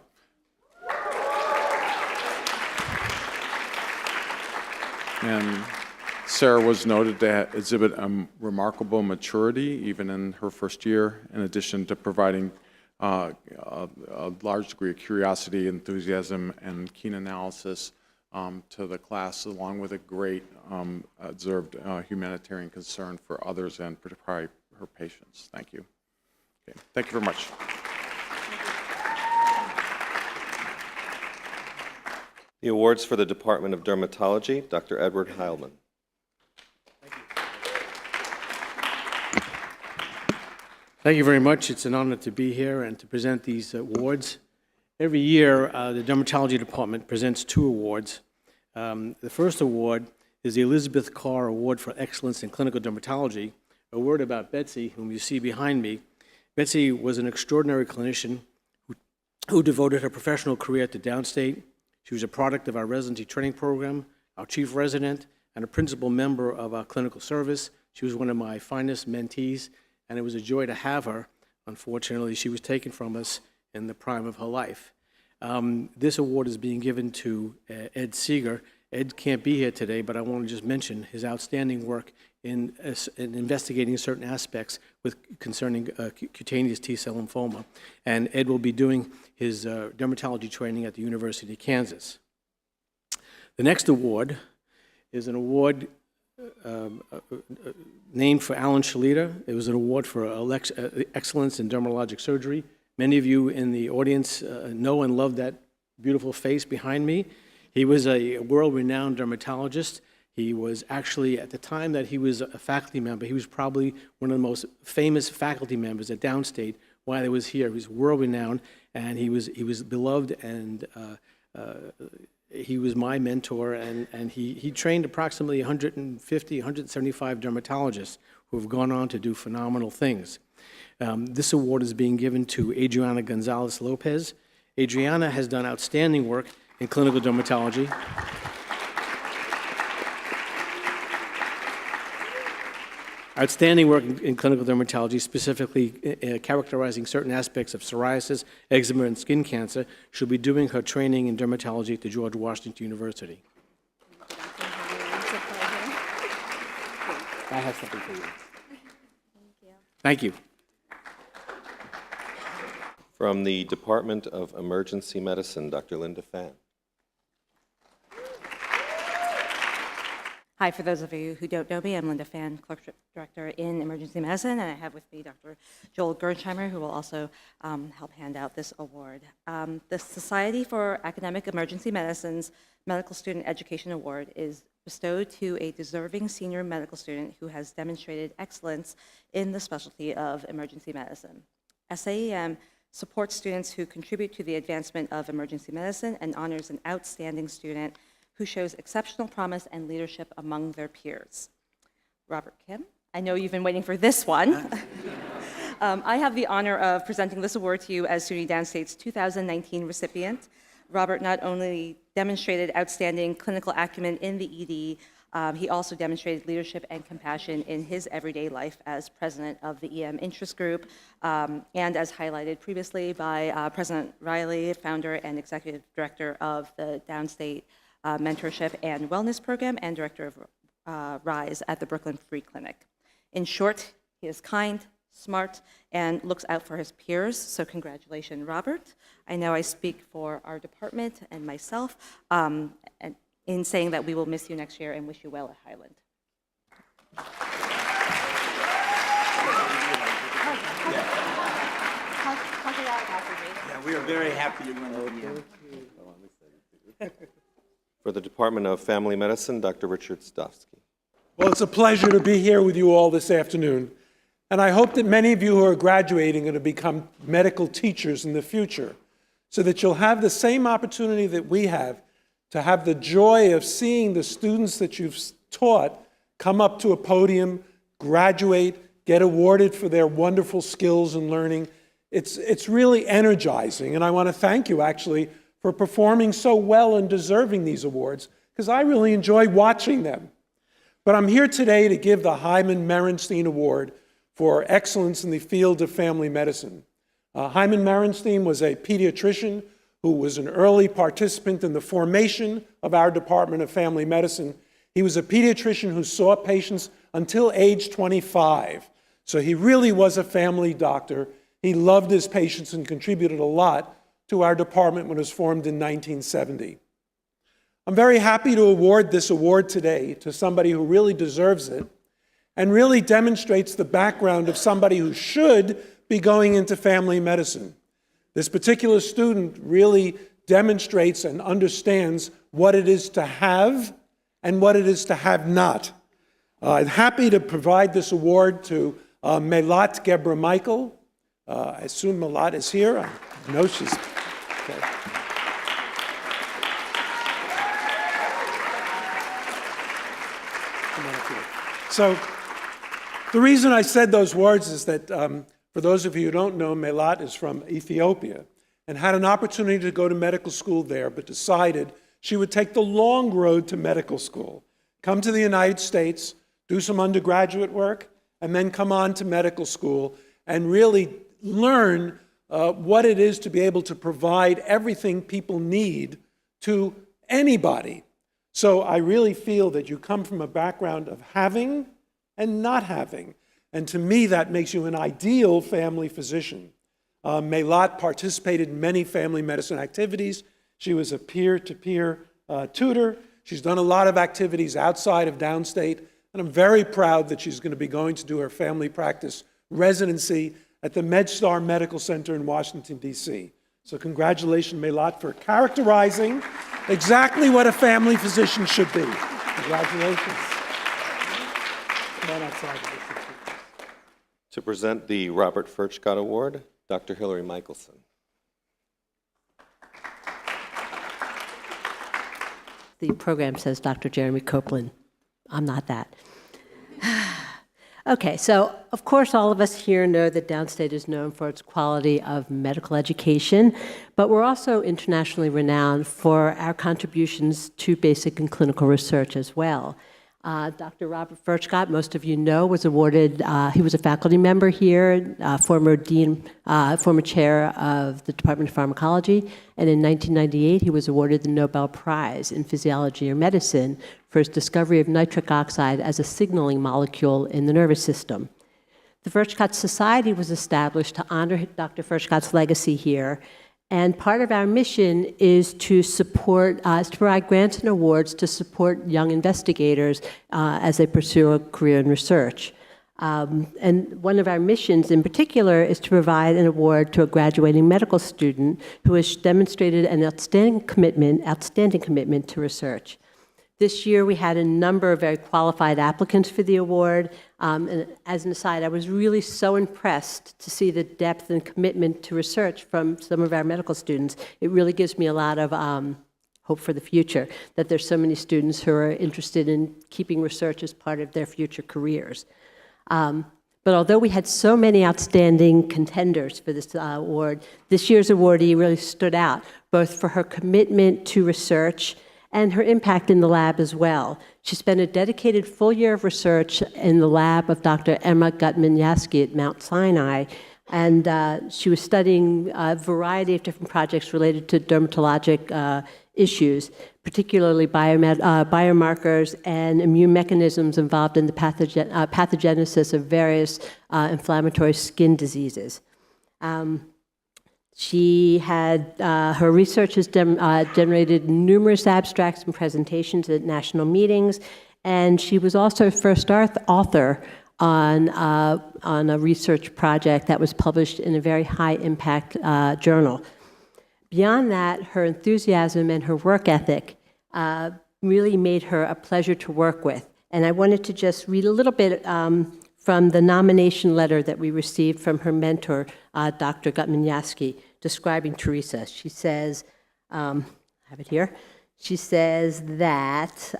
And Sarah was noted to exhibit a remarkable maturity even in her first year, in addition to providing a large degree of curiosity, enthusiasm, and keen analysis to the class, along with a great observed humanitarian concern for others and particularly her patients. Thank you. Okay. Thank you very much. The awards for the Department of Dermatology, Dr. Edward Heilman. Thank you very much. It's an honor to be here and to present these awards. Every year, the Dermatology Department presents 2 awards. The first award is the Elizabeth Carr Award for Excellence in Clinical Dermatology. A word about Betsy, whom you see behind me. Betsy was an extraordinary clinician who devoted her professional career to Downstate. She was a product of our residency training program, our chief resident, and a principal member of our clinical service. She was one of my finest mentees, and it was a joy to have her. Unfortunately, she was taken from us in the prime of her life. This award is being given to Ed Seeger. Ed can't be here today, but I want to just mention his outstanding work in investigating certain aspects concerning cutaneous T-cell lymphoma. And Ed will be doing his dermatology training at the University of Kansas. The next award is an award named for Alan Shalita. It was an award for excellence in dermatologic surgery. Many of you in the audience know and love that beautiful face behind me. He was a world-renowned dermatologist. He was actually, at the time that he was a faculty member, he was probably one of the most famous faculty members at Downstate while he was here. He was world-renowned, and he was beloved, and he was my mentor, and he trained approximately 150, 175 dermatologists who have gone on to do phenomenal things. This award is being given to Adriana Gonzalez Lopez. Adriana has done outstanding work in clinical dermatology. Outstanding work in clinical dermatology, specifically characterizing certain aspects of psoriasis, eczema, and skin cancer. She'll be doing her training in dermatology at the George Washington University. I have something for you. Thank you. From the Department of Emergency Medicine, Dr. Linda Fan. Hi, for those of you who don't know me, I'm Linda Fan, Clerkship Director in Emergency Medicine, and I have with me Dr. Joel Gersheimer, who will also help hand out this award. The Society for Academic Emergency Medicine's Medical Student Education Award is bestowed to a deserving senior medical student who has demonstrated excellence in the specialty of emergency medicine. SAEM supports students who contribute to the advancement of emergency medicine and honors an outstanding student who shows exceptional promise and leadership among their peers. Robert Kim, I know you've been waiting for this one. I have the honor of presenting this award to you as SUNY Downstate's 2019 recipient. Robert not only demonstrated outstanding clinical acumen in the ED, he also demonstrated leadership and compassion in his everyday life as president of the EM Interest Group, and as highlighted previously by President Riley, founder and executive director of the Downstate Mentorship and Wellness Program, and director of RISE at the Brooklyn Free Clinic. In short, he is kind, smart, and looks out for his peers, so congratulations, Robert. I know I speak for our department and myself in saying that we will miss you next year and wish you well at Highland. Yeah, we are very happy you're going to be here. For the Department of Family Medicine, Dr. Richard Stofsky. Well, it's a pleasure to be here with you all this afternoon. And I hope that many of you who are graduating are going to become medical teachers in the future, so that you'll have the same opportunity that we have to have the joy of seeing the students that you've taught come up to a podium, graduate, get awarded for their wonderful skills and learning. It's really energizing, and I want to thank you actually for performing so well and deserving these awards, because I really enjoy watching them. But I'm here today to give the Hyman Merenstein Award for excellence in the field of family medicine. Hyman Merenstein was a pediatrician who was an early participant in the formation of our Department of Family Medicine. He was a pediatrician who saw patients until age 25. So he really was a family doctor. He loved his patients and contributed a lot to our department when it was formed in 1970. I'm very happy to award this award today to somebody who really deserves it and really demonstrates the background of somebody who should be going into family medicine. This particular student really demonstrates and understands what it is to have and what it is to have not. I'm happy to provide this award to Melat Gebra Michael. I assume Melat is here. I know she's okay. So the reason I said those words is that for those of you who don't know, Melat is from Ethiopia and had an opportunity to go to medical school there, but decided she would take the long road to medical school, come to the United States, do some undergraduate work, and then come on to medical school and really learn what it is to be able to provide everything people need to anybody. So I really feel that you come from a background of having and not having. And to me, that makes you an ideal family physician. Melat participated in many family medicine activities. She was a peer-to-peer tutor. She's done a lot of activities outside of Downstate. And I'm very proud that she's going to be going to do her family practice residency at the MedStar Medical Center in Washington, D.C. So congratulations, Melat, for characterizing exactly what a family physician should be. Congratulations. Come on outside. To present the Robert Furchgott Award, Dr. Hilary Michelson. The program says Dr. Jeremy Copeland. I'm not that. Okay, so of course all of us here know that Downstate is known for its quality of medical education, but we're also internationally renowned for our contributions to basic and clinical research as well. Dr. Robert Furchgott, most of you know, was awarded, he was a faculty member here, former chair of the Department of Pharmacology, and in 1998 he was awarded the Nobel Prize in Physiology or Medicine for his discovery of nitric oxide as a signaling molecule in the nervous system. The Furchgott Society was established to honor Dr. Furchgott's legacy here, and part of our mission is to support, to provide grants and awards to support young investigators as they pursue a career in research. And one of our missions in particular is to provide an award to a graduating medical student who has demonstrated an outstanding commitment to research. This year, we had a number of very qualified applicants for the award. And as an aside, I was really so impressed to see the depth and commitment to research from some of our medical students. It really gives me a lot of hope for the future, that there's so many students who are interested in keeping research as part of their future careers. But although we had so many outstanding contenders for this award, this year's awardee really stood out, both for her commitment to research and her impact in the lab as well. She spent a dedicated full year of research in the lab of Dr. Emma Gutman-Yaski at Mount Sinai, and she was studying a variety of different projects related to dermatologic issues, particularly biomarkers and immune mechanisms involved in the pathogenesis of various inflammatory skin diseases. She had, her research has generated numerous abstracts and presentations at national meetings, and she was also first author on a research project that was published in a very high-impact journal. Beyond that, her enthusiasm and her work ethic really made her a pleasure to work with. And I wanted to just read a little bit from the nomination letter that we received from her mentor, Dr. Gutman-Yaski, describing Teresa. She says, I have it here, she says that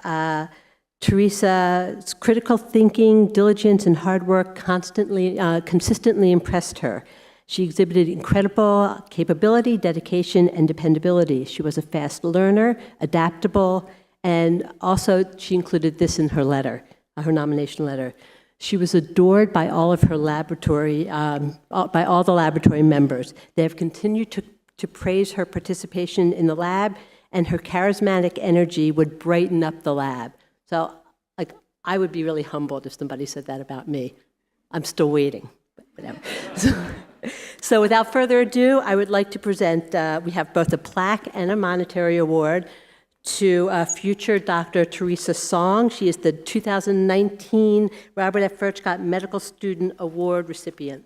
Teresa's critical thinking, diligence, and hard work consistently impressed her. She exhibited incredible capability, dedication, and dependability. She was a fast learner, adaptable, and also she included this in her letter, her nomination letter. She was adored by all of her laboratory, by all the laboratory members. They have continued to praise her participation in the lab, and her charismatic energy would brighten up the lab. So, like, I would be really humbled if somebody said that about me. I'm still waiting, but whatever. So without further ado, I would like to present, we have both a plaque and a monetary award to future Dr. Teresa Song. She is the 2019 Robert F. Furchgott Medical Student Award recipient.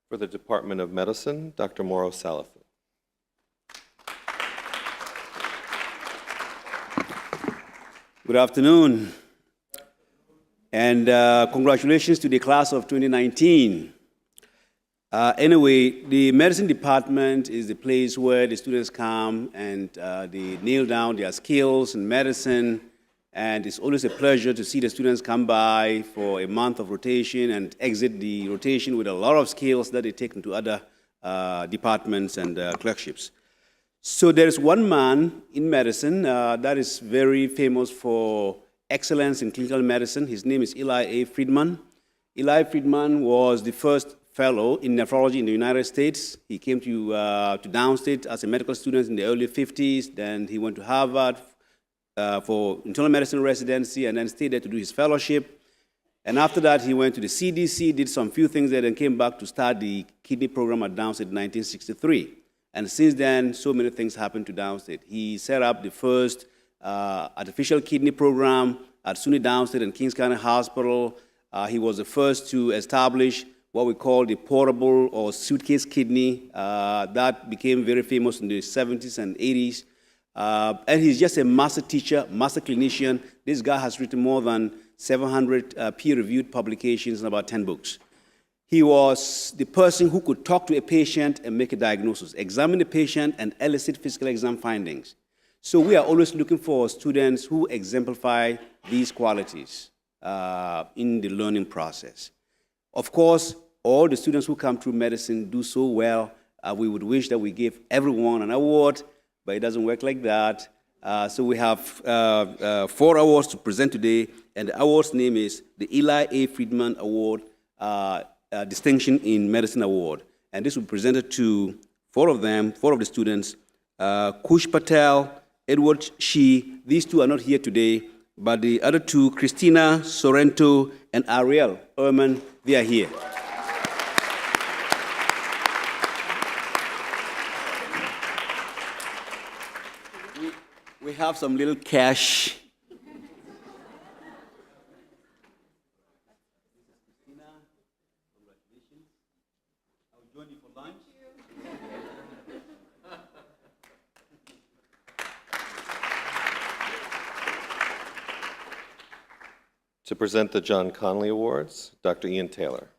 For the Department of Medicine, Dr. Moro Salafu. Good afternoon, and congratulations to the class of 2019. Anyway, the medicine department is the place where the students come and they nail down their skills in medicine, and it's always a pleasure to see the students come by for a month of rotation and exit the rotation with a lot of skills that they take into other departments and clerkships. So there is one man in medicine that is very famous for excellence in clinical medicine. His name is Eli A. Friedman. Eli Friedman was the first fellow in nephrology in the United States. He came to Downstate as a medical student in the early 50s. Then he went to Harvard for internal medicine residency and then stayed there to do his fellowship. And after that, he went to the CDC, did some few things there, and came back to start the kidney program at Downstate in 1963. And since then, so many things happened to Downstate. He set up the first artificial kidney program at SUNY Downstate and Kings County Hospital. He was the first to establish what we call the portable or suitcase kidney. That became very famous in the 70s and 80s. And he's just a master teacher, master clinician. This guy has written more than 700 peer-reviewed publications and about 10 books. He was the person who could talk to a patient and make a diagnosis, examine the patient, and elicit physical exam findings. So we are always looking for students who exemplify these qualities in the learning process. Of course, all the students who come through medicine do so well. We would wish that we give everyone an award, but it doesn't work like that. So we have 4 awards to present today, and the award's name is the Eli A. Friedman Award, Distinction in Medicine Award. And this will be presented to 4 of the students, Kush Patel, Edward Shi. These 2 are not here today, but the other 2, Christina Sorrento and Ariel Ehrman, they are here. We have some little cash. I'll join you for lunch. To present the John Connolly Awards, Dr. Ian Taylor.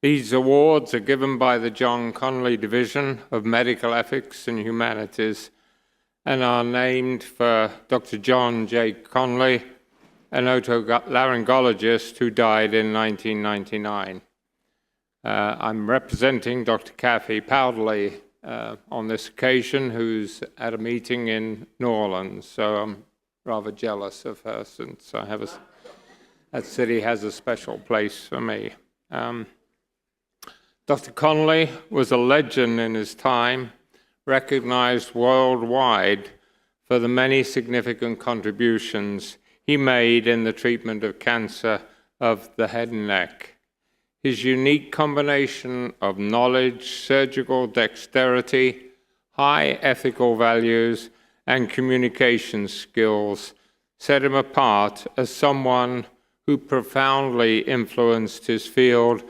These awards are given by the John Connolly Division of Medical Ethics and Humanities and are named for Dr. John J. Connolly, an otolaryngologist who died in 1999. I'm representing Dr. Kathy Powderly on this occasion, who's at a meeting in New Orleans, so I'm rather jealous of her since that city has a special place for me. Dr. Connolly was a legend in his time, recognized worldwide for the many significant contributions he made in the treatment of cancer of the head and neck. His unique combination of knowledge, surgical dexterity, high ethical values, and communication skills set him apart as someone who profoundly influenced his field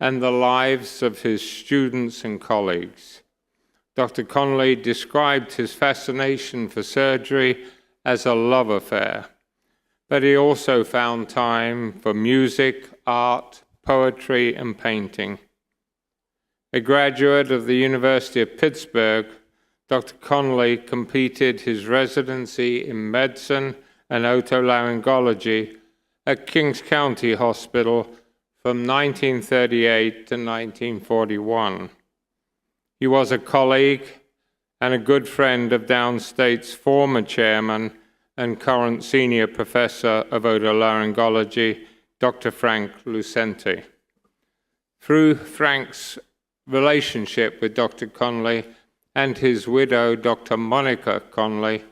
and the lives of his students and colleagues. Dr. Connolly described his fascination for surgery as a love affair, but he also found time for music, art, poetry, and painting. A graduate of the University of Pittsburgh, Dr. Connolly completed his residency in medicine and otolaryngology at Kings County Hospital from 1938 to 1941. He was a colleague and a good friend of Downstate's former chairman and current senior professor of otolaryngology, Dr. Frank Lucenti. Through Frank's relationship with Dr. Connolly and his widow, Dr. Monica Connolly,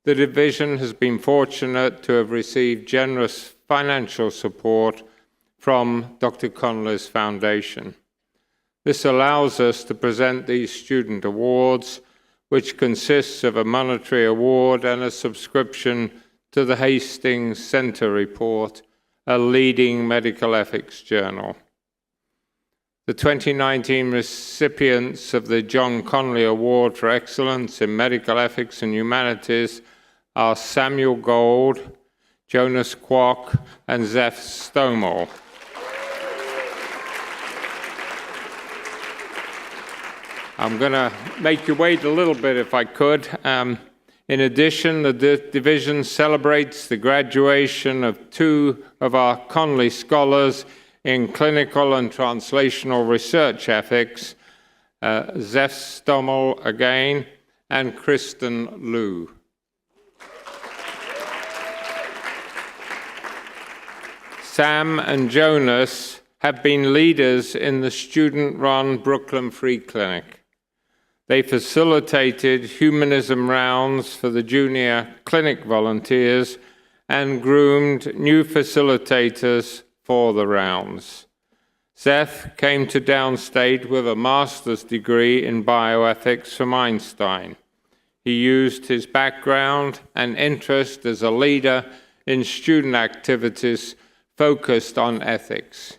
the division has been fortunate to have received generous financial support from Dr. Connolly's foundation. This allows us to present these student awards, which consists of a monetary award and a subscription to the Hastings Center Report, a leading medical ethics journal. The 2019 recipients of the John Connolly Award for Excellence in Medical Ethics and Humanities are Samuel Gold, Jonas Kwok, and Zeph Stomall. I'm going to make you wait a little bit if I could. In addition, the division celebrates the graduation of 2 of our Connolly scholars in clinical and translational research ethics, Zeph Stommel again, and Christen Liu. Sam and Jonas have been leaders in the student-run Brooklyn Free Clinic. They facilitated humanism rounds for the junior clinic volunteers and groomed new facilitators for the rounds. Zeph came to Downstate with a master's degree in bioethics from Einstein. He used his background and interest as a leader in student activities focused on ethics.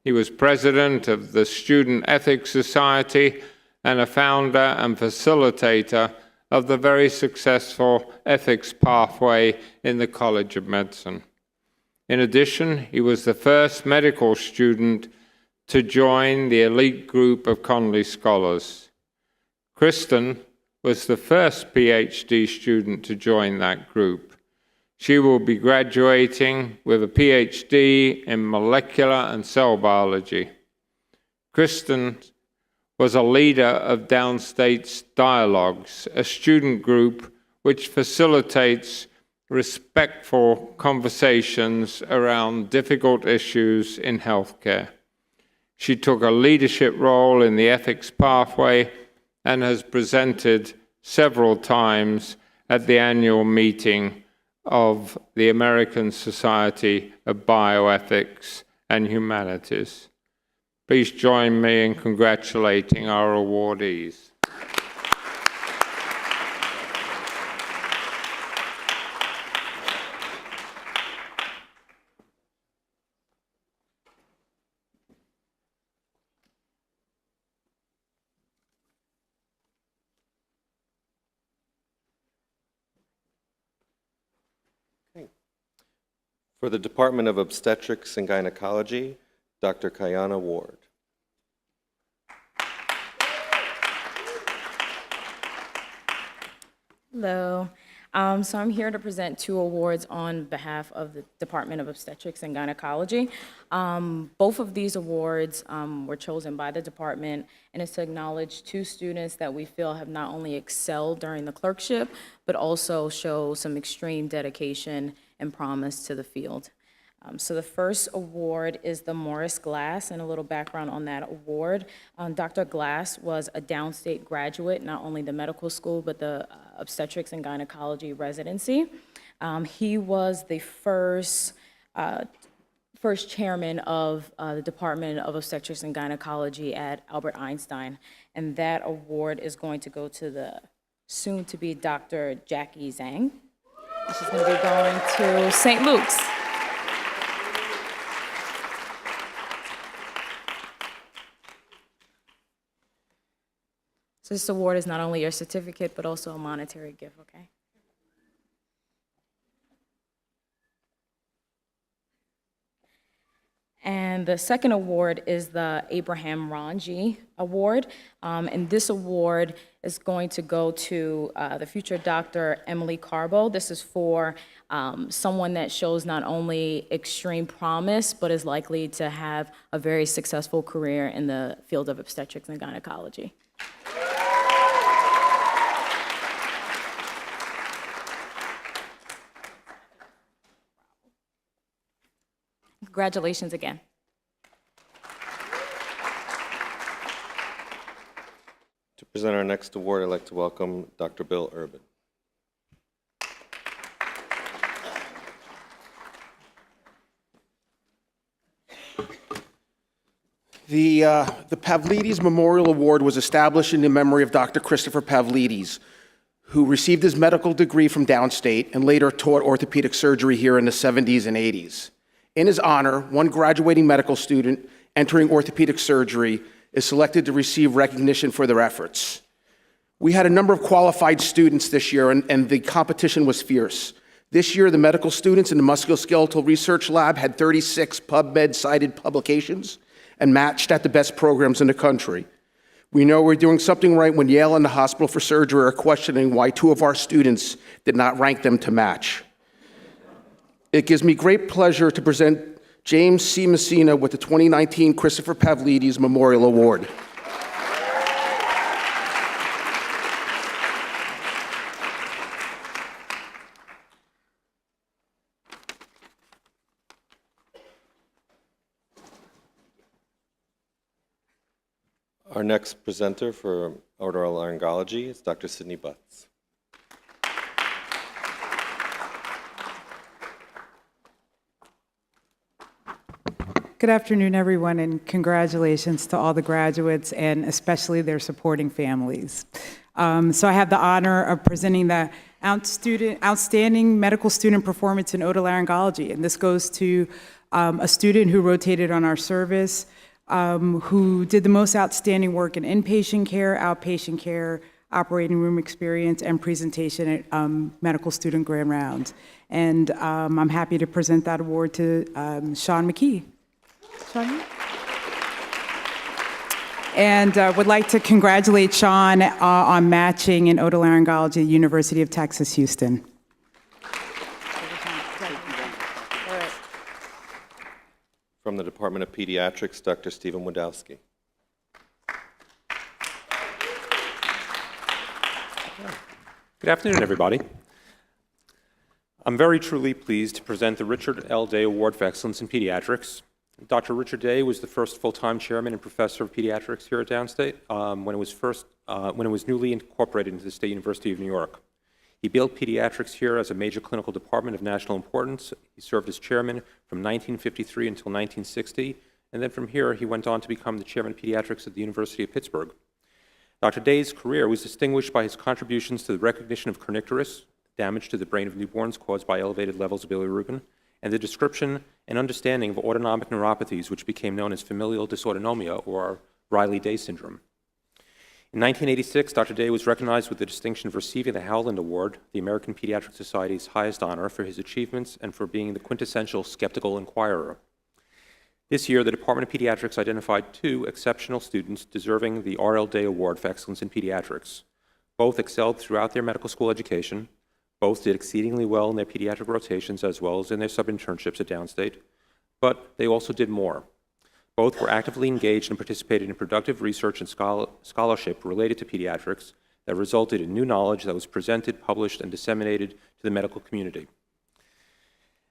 He was president of the Student Ethics Society and a founder and facilitator of the very successful ethics pathway in the College of Medicine. In addition, he was the first medical student to join the elite group of Conley Scholars. Christen was the first PhD student to join that group. She will be graduating with a PhD in molecular and cell biology. Christen was a leader of Downstate's Dialogues, a student group which facilitates respectful conversations around difficult issues in healthcare. She took a leadership role in the ethics pathway and has presented several times at the annual meeting of the American Society of Bioethics and Humanities. Please join me in congratulating our awardees. For the Department of Obstetrics and Gynecology, Dr. Kayana Ward. Hello. So I'm here to present 2 awards on behalf of the Department of Obstetrics and Gynecology. Both of these awards were chosen by the department, and it's to acknowledge 2 students that we feel have not only excelled during the clerkship, but also show some extreme dedication and promise to the field. So the first award is the Morris Glass, and a little background on that award. Dr. Glass was a Downstate graduate, not only the medical school, but the obstetrics and gynecology residency. He was the first chairman of the Department of Obstetrics and Gynecology at Albert Einstein, and that award is going to go to the soon-to-be Dr. Jackie Zhang. She's going to be going to St. Luke's. So this award is not only your certificate, but also a monetary gift, okay? And the second award is the Abraham Ranji Award. And this award is going to go to the future Dr. Emily Carbo. This is for someone that shows not only extreme promise, but is likely to have a very successful career in the field of obstetrics and gynecology. Congratulations again. To present our next award, I'd like to welcome Dr. Bill Urban. The Pavlidis Memorial Award was established in the memory of Dr. Christopher Pavlidis, who received his medical degree from Downstate and later taught orthopedic surgery here in the 70s and 80s. In his honor, one graduating medical student entering orthopedic surgery is selected to receive recognition for their efforts. We had a number of qualified students this year, and the competition was fierce. This year, the medical students in the Musculoskeletal Research Lab had 36 PubMed-cited publications and matched at the best programs in the country. We know we're doing something right when Yale and the Hospital for Surgery are questioning why 2 of our students did not rank them to match. It gives me great pleasure to present James C. Messina with the 2019 Christopher Pavlidis Memorial Award. Our next presenter for otolaryngology is Dr. Sydney Butts. Good afternoon, everyone, and congratulations to all the graduates and especially their supporting families. So I have the honor of presenting the Outstanding Medical Student Performance in Otolaryngology, and this goes to a student who rotated on our service, who did the most outstanding work in inpatient care, outpatient care, operating room experience, and presentation at medical student grand rounds. And I'm happy to present that award to Sean McKee. Sean? And would like to congratulate Sean on matching in otolaryngology at University of Texas, Houston. From the Department of Pediatrics, Dr. Stephen Wadowski. Good afternoon, everybody. I'm very truly pleased to present the Richard L. Day Award for Excellence in Pediatrics. Dr. Richard Day was the first full-time chairman and professor of pediatrics here at Downstate when it was newly incorporated into the State University of New York. He built pediatrics here as a major clinical department of national importance. He served as chairman from 1953 until 1960, and then from here he went on to become the chairman of pediatrics at the University of Pittsburgh. Dr. Day's career was distinguished by his contributions to the recognition of kernicterus, damage to the brain of newborns caused by elevated levels of bilirubin, and the description and understanding of autonomic neuropathies, which became known as familial dysautonomia, or Riley-Day syndrome. In 1986, Dr. Day was recognized with the distinction of receiving the Howland Award, the American Pediatric Society's highest honor, for his achievements and for being the quintessential skeptical inquirer. This year, the Department of Pediatrics identified 2 exceptional students deserving the R.L. Day Award for Excellence in Pediatrics. Both excelled throughout their medical school education. Both did exceedingly well in their pediatric rotations as well as in their sub-internships at Downstate, but they also did more. Both were actively engaged and participated in productive research and scholarship related to pediatrics that resulted in new knowledge that was presented, published, and disseminated to the medical community.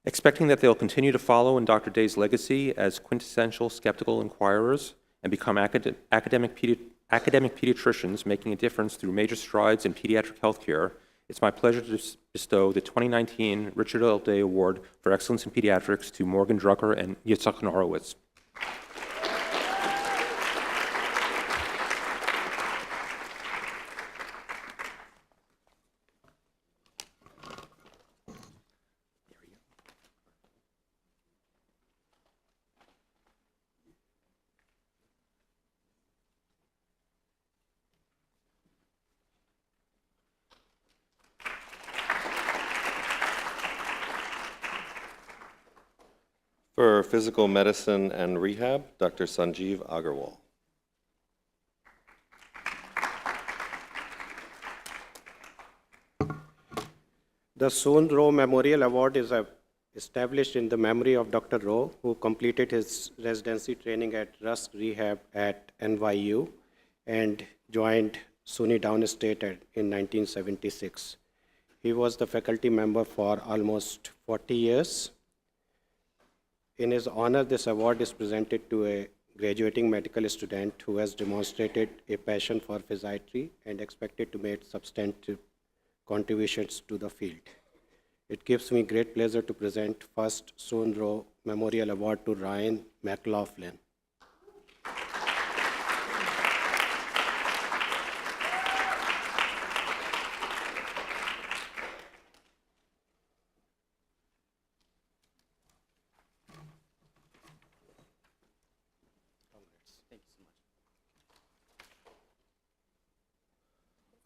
Expecting that they'll continue to follow in Dr. Day's legacy as quintessential skeptical inquirers and become academic pediatricians making a difference through major strides in pediatric healthcare, it's my pleasure to bestow the 2019 Richard L. Day Award for Excellence in Pediatrics to Morgan Drucker and Yitzhak Norowitz. For Physical Medicine and Rehab, Dr. Sanjeev Agarwal. The Soon Rowe Memorial Award is established in the memory of Dr. Rowe, who completed his residency training at Rusk Rehab at NYU and joined SUNY Downstate in 1976. He was the faculty member for almost 40 years. In his honor, this award is presented to a graduating medical student who has demonstrated a passion for physiatry and expected to make substantive contributions to the field. It gives me great pleasure to present first Soon Rowe Memorial Award to Ryan McLaughlin.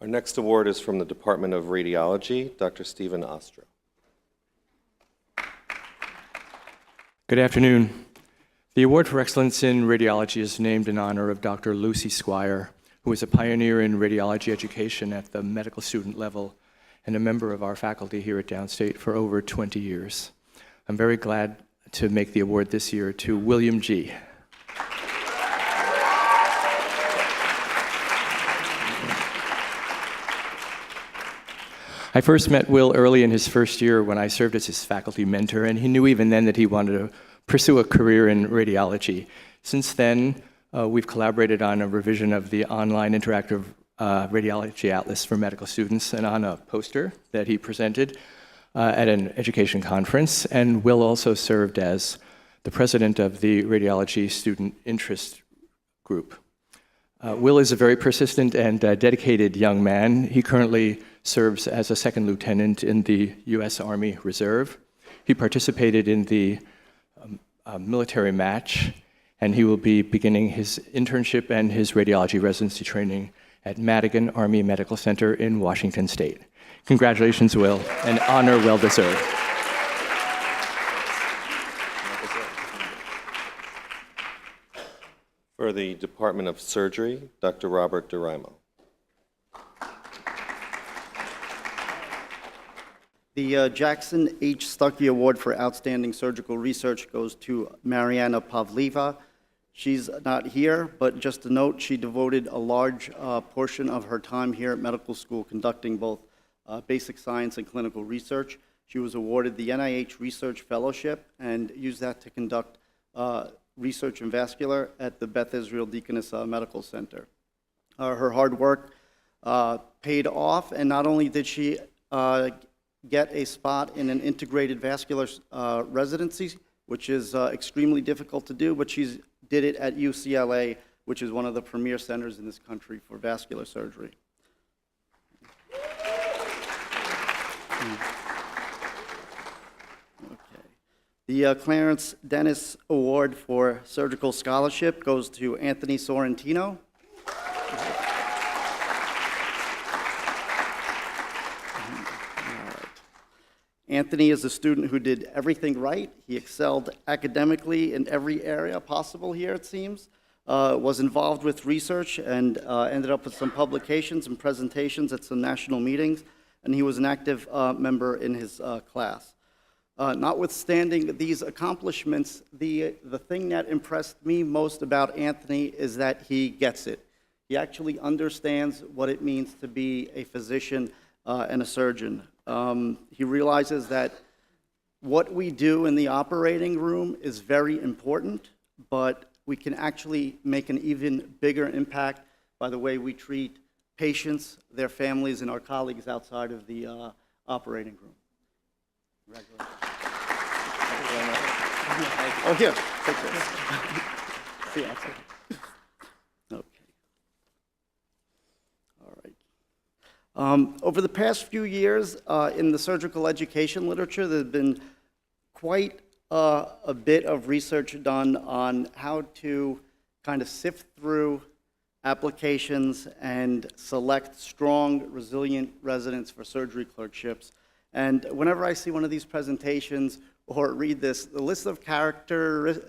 Our next award is from the Department of Radiology, Dr. Stephen Ostro. Good afternoon. The Award for Excellence in Radiology is named in honor of Dr. Lucy Squire, who is a pioneer in radiology education at the medical student level and a member of our faculty here at Downstate for over 20 years. I'm very glad to make the award this year to William G. I first met Will early in his first year when I served as his faculty mentor, and he knew even then that he wanted to pursue a career in radiology. Since then, we've collaborated on a revision of the online interactive radiology atlas for medical students and on a poster that he presented at an education conference. And Will also served as the president of the Radiology Student Interest Group. Will is a very persistent and dedicated young man. He currently serves as a second lieutenant in the U.S. Army Reserve. He participated in the military match, and he will be beginning his internship and his radiology residency training at Madigan Army Medical Center in Washington State. Congratulations, Will, an honor well deserved. For the Department of Surgery, Dr. Robert DeRimo. The Jackson H. Stuckey Award for Outstanding Surgical Research goes to Mariana Pavleva. She's not here, but just a note, she devoted a large portion of her time here at medical school conducting both basic science and clinical research. She was awarded the NIH Research Fellowship and used that to conduct research in vascular at the Beth Israel Deaconess Medical Center. Her hard work paid off, and not only did she get a spot in an integrated vascular residency, which is extremely difficult to do, but she did it at UCLA, which is one of the premier centers in this country for vascular surgery. The Clarence Dennis Award for Surgical Scholarship goes to Anthony Sorrentino. Anthony is a student who did everything right. He excelled academically in every area possible here, it seems. Was involved with research and ended up with some publications and presentations at some national meetings, and he was an active member in his class. Notwithstanding these accomplishments, the thing that impressed me most about Anthony is that he gets it. He actually understands what it means to be a physician and a surgeon. He realizes that what we do in the operating room is very important, but we can actually make an even bigger impact by the way we treat patients, their families, and our colleagues outside of the operating room. Congratulations. Oh, here, take this. See you outside. Okay. All right. Over the past few years, in the surgical education literature, there's been quite a bit of research done on how to kind of sift through applications and select strong, resilient residents for surgery clerkships. And whenever I see one of these presentations or read this, the list of character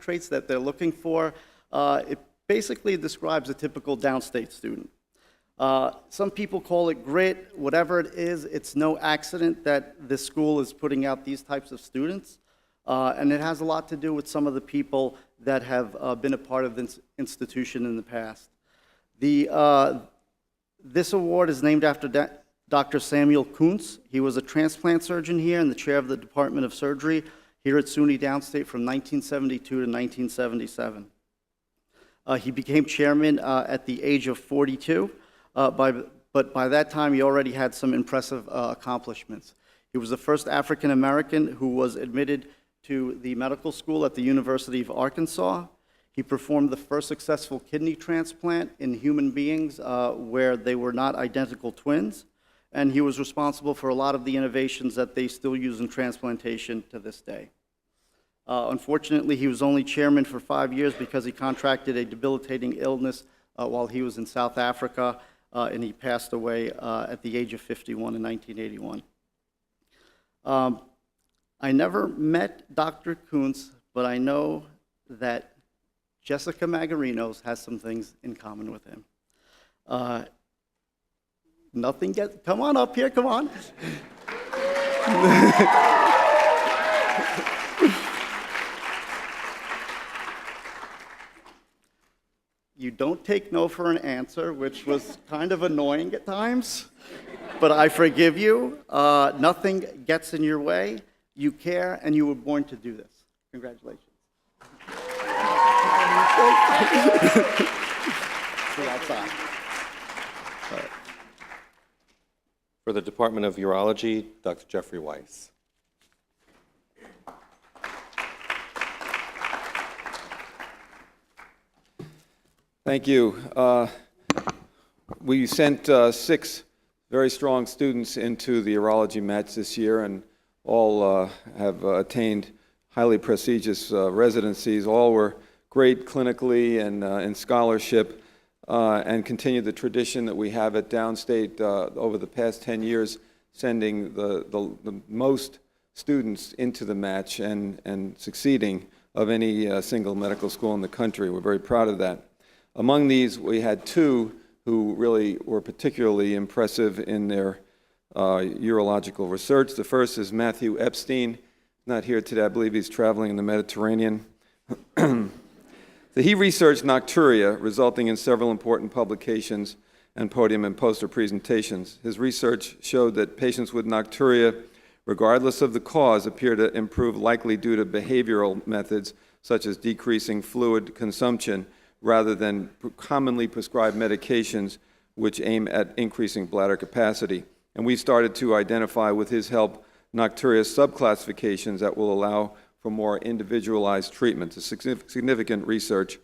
traits that they're looking for, it basically describes a typical downstate student. Some people call it grit. Whatever it is, it's no accident that this school is putting out these types of students. And it has a lot to do with some of the people that have been a part of this institution in the past. This award is named after Dr. Samuel Kuntz. He was a transplant surgeon here and the chair of the Department of Surgery here at SUNY Downstate from 1972 to 1977. He became chairman at the age of 42, but by that time he already had some impressive accomplishments. He was the first African American who was admitted to the medical school at the University of Arkansas. He performed the first successful kidney transplant in human beings where they were not identical twins. And he was responsible for a lot of the innovations that they still use in transplantation to this day. Unfortunately, he was only chairman for 5 years because he contracted a debilitating illness while he was in South Africa, and he passed away at the age of 51 in 1981. I never met Dr. Kuntz, but I know that Jessica Magarinos has some things in common with him. Come on up here, come on. You don't take no for an answer, which was kind of annoying at times, but I forgive you. Nothing gets in your way. You care, and you were born to do this. Congratulations. See you outside. All right. For the Department of Urology, Dr. Jeffrey Weiss. Thank you. We sent 6 very strong students into the urology Mets this year, and all have attained highly prestigious residencies. All were great clinically and in scholarship. and continue the tradition that we have at Downstate over the past 10 years, sending the most students into the match and succeeding of any single medical school in the country. We're very proud of that. Among these, we had two who really were particularly impressive in their urological research. The first is Matthew Epstein, not here today. I believe he's traveling in the Mediterranean. So he researched nocturia, resulting in several important publications and podium and poster presentations. His research showed that patients with nocturia, regardless of the cause, appear to improve likely due to behavioral methods such as decreasing fluid consumption rather than commonly prescribed medications which aim at increasing bladder capacity. And we started to identify, with his help, nocturia subclassifications that will allow for more individualized treatment. It's significant research.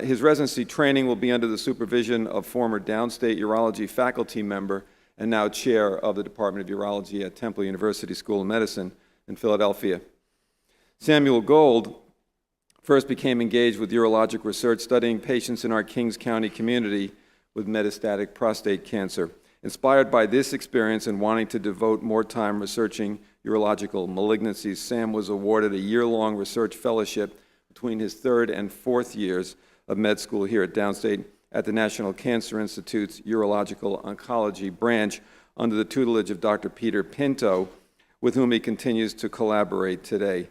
His residency training will be under the supervision of former Downstate urology faculty member and now chair of the Department of Urology at Temple University School of Medicine in Philadelphia. Samuel Gold first became engaged with urologic research, studying patients in our Kings County community with metastatic prostate cancer. Inspired by this experience and wanting to devote more time researching urological malignancies, Sam was awarded a year-long research fellowship between his third and fourth years of med school here at Downstate at the National Cancer Institute's Urological Oncology branch under the tutelage of Dr. Peter Pinto, with whom he continues to collaborate today.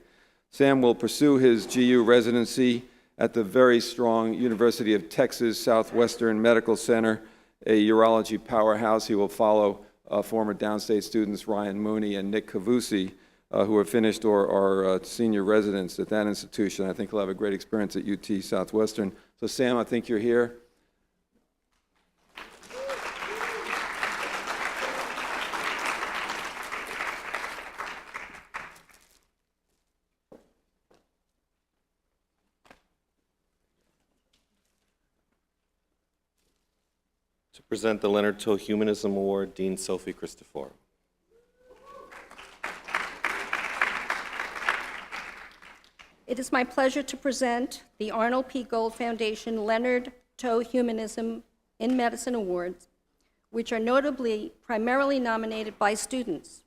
Sam will pursue his GU residency at the very strong University of Texas Southwestern Medical Center, a urology powerhouse. He will follow former Downstate students Ryan Mooney and Nick Cavusi, who have finished or are senior residents at that institution. I think he'll have a great experience at UT Southwestern. So Sam, I think you're here. To present the Leonard to Humanism Award, Dean Sophie Christopher. It is my pleasure to present the Arnold P. Gold Foundation Leonard to Humanism in Medicine Awards, which are notably primarily nominated by students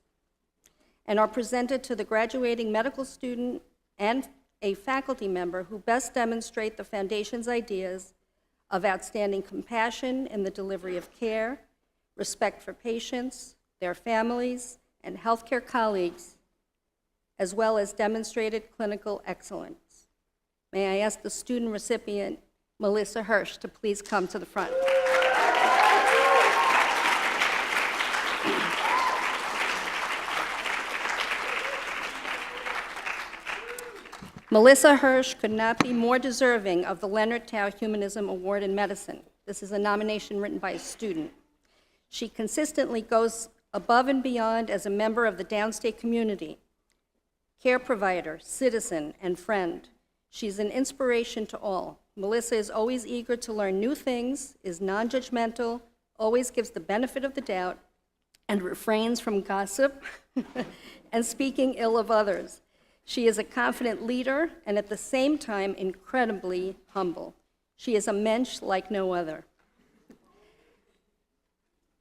and are presented to the graduating medical student and a faculty member who best demonstrate the Foundation's ideas of outstanding compassion in the delivery of care, respect for patients, their families, and healthcare colleagues, as well as demonstrated clinical excellence. May I ask the student recipient, Melissa Hirsch, to please come to the front. Melissa Hirsch could not be more deserving of the Leonard Tao Humanism Award in Medicine. This is a nomination written by a student. She consistently goes above and beyond as a member of the Downstate community, care provider, citizen, and friend. She's an inspiration to all. Melissa is always eager to learn new things, is non-judgmental, always gives the benefit of the doubt, and refrains from gossip and speaking ill of others. She is a confident leader and at the same time incredibly humble. She is a mensch like no other.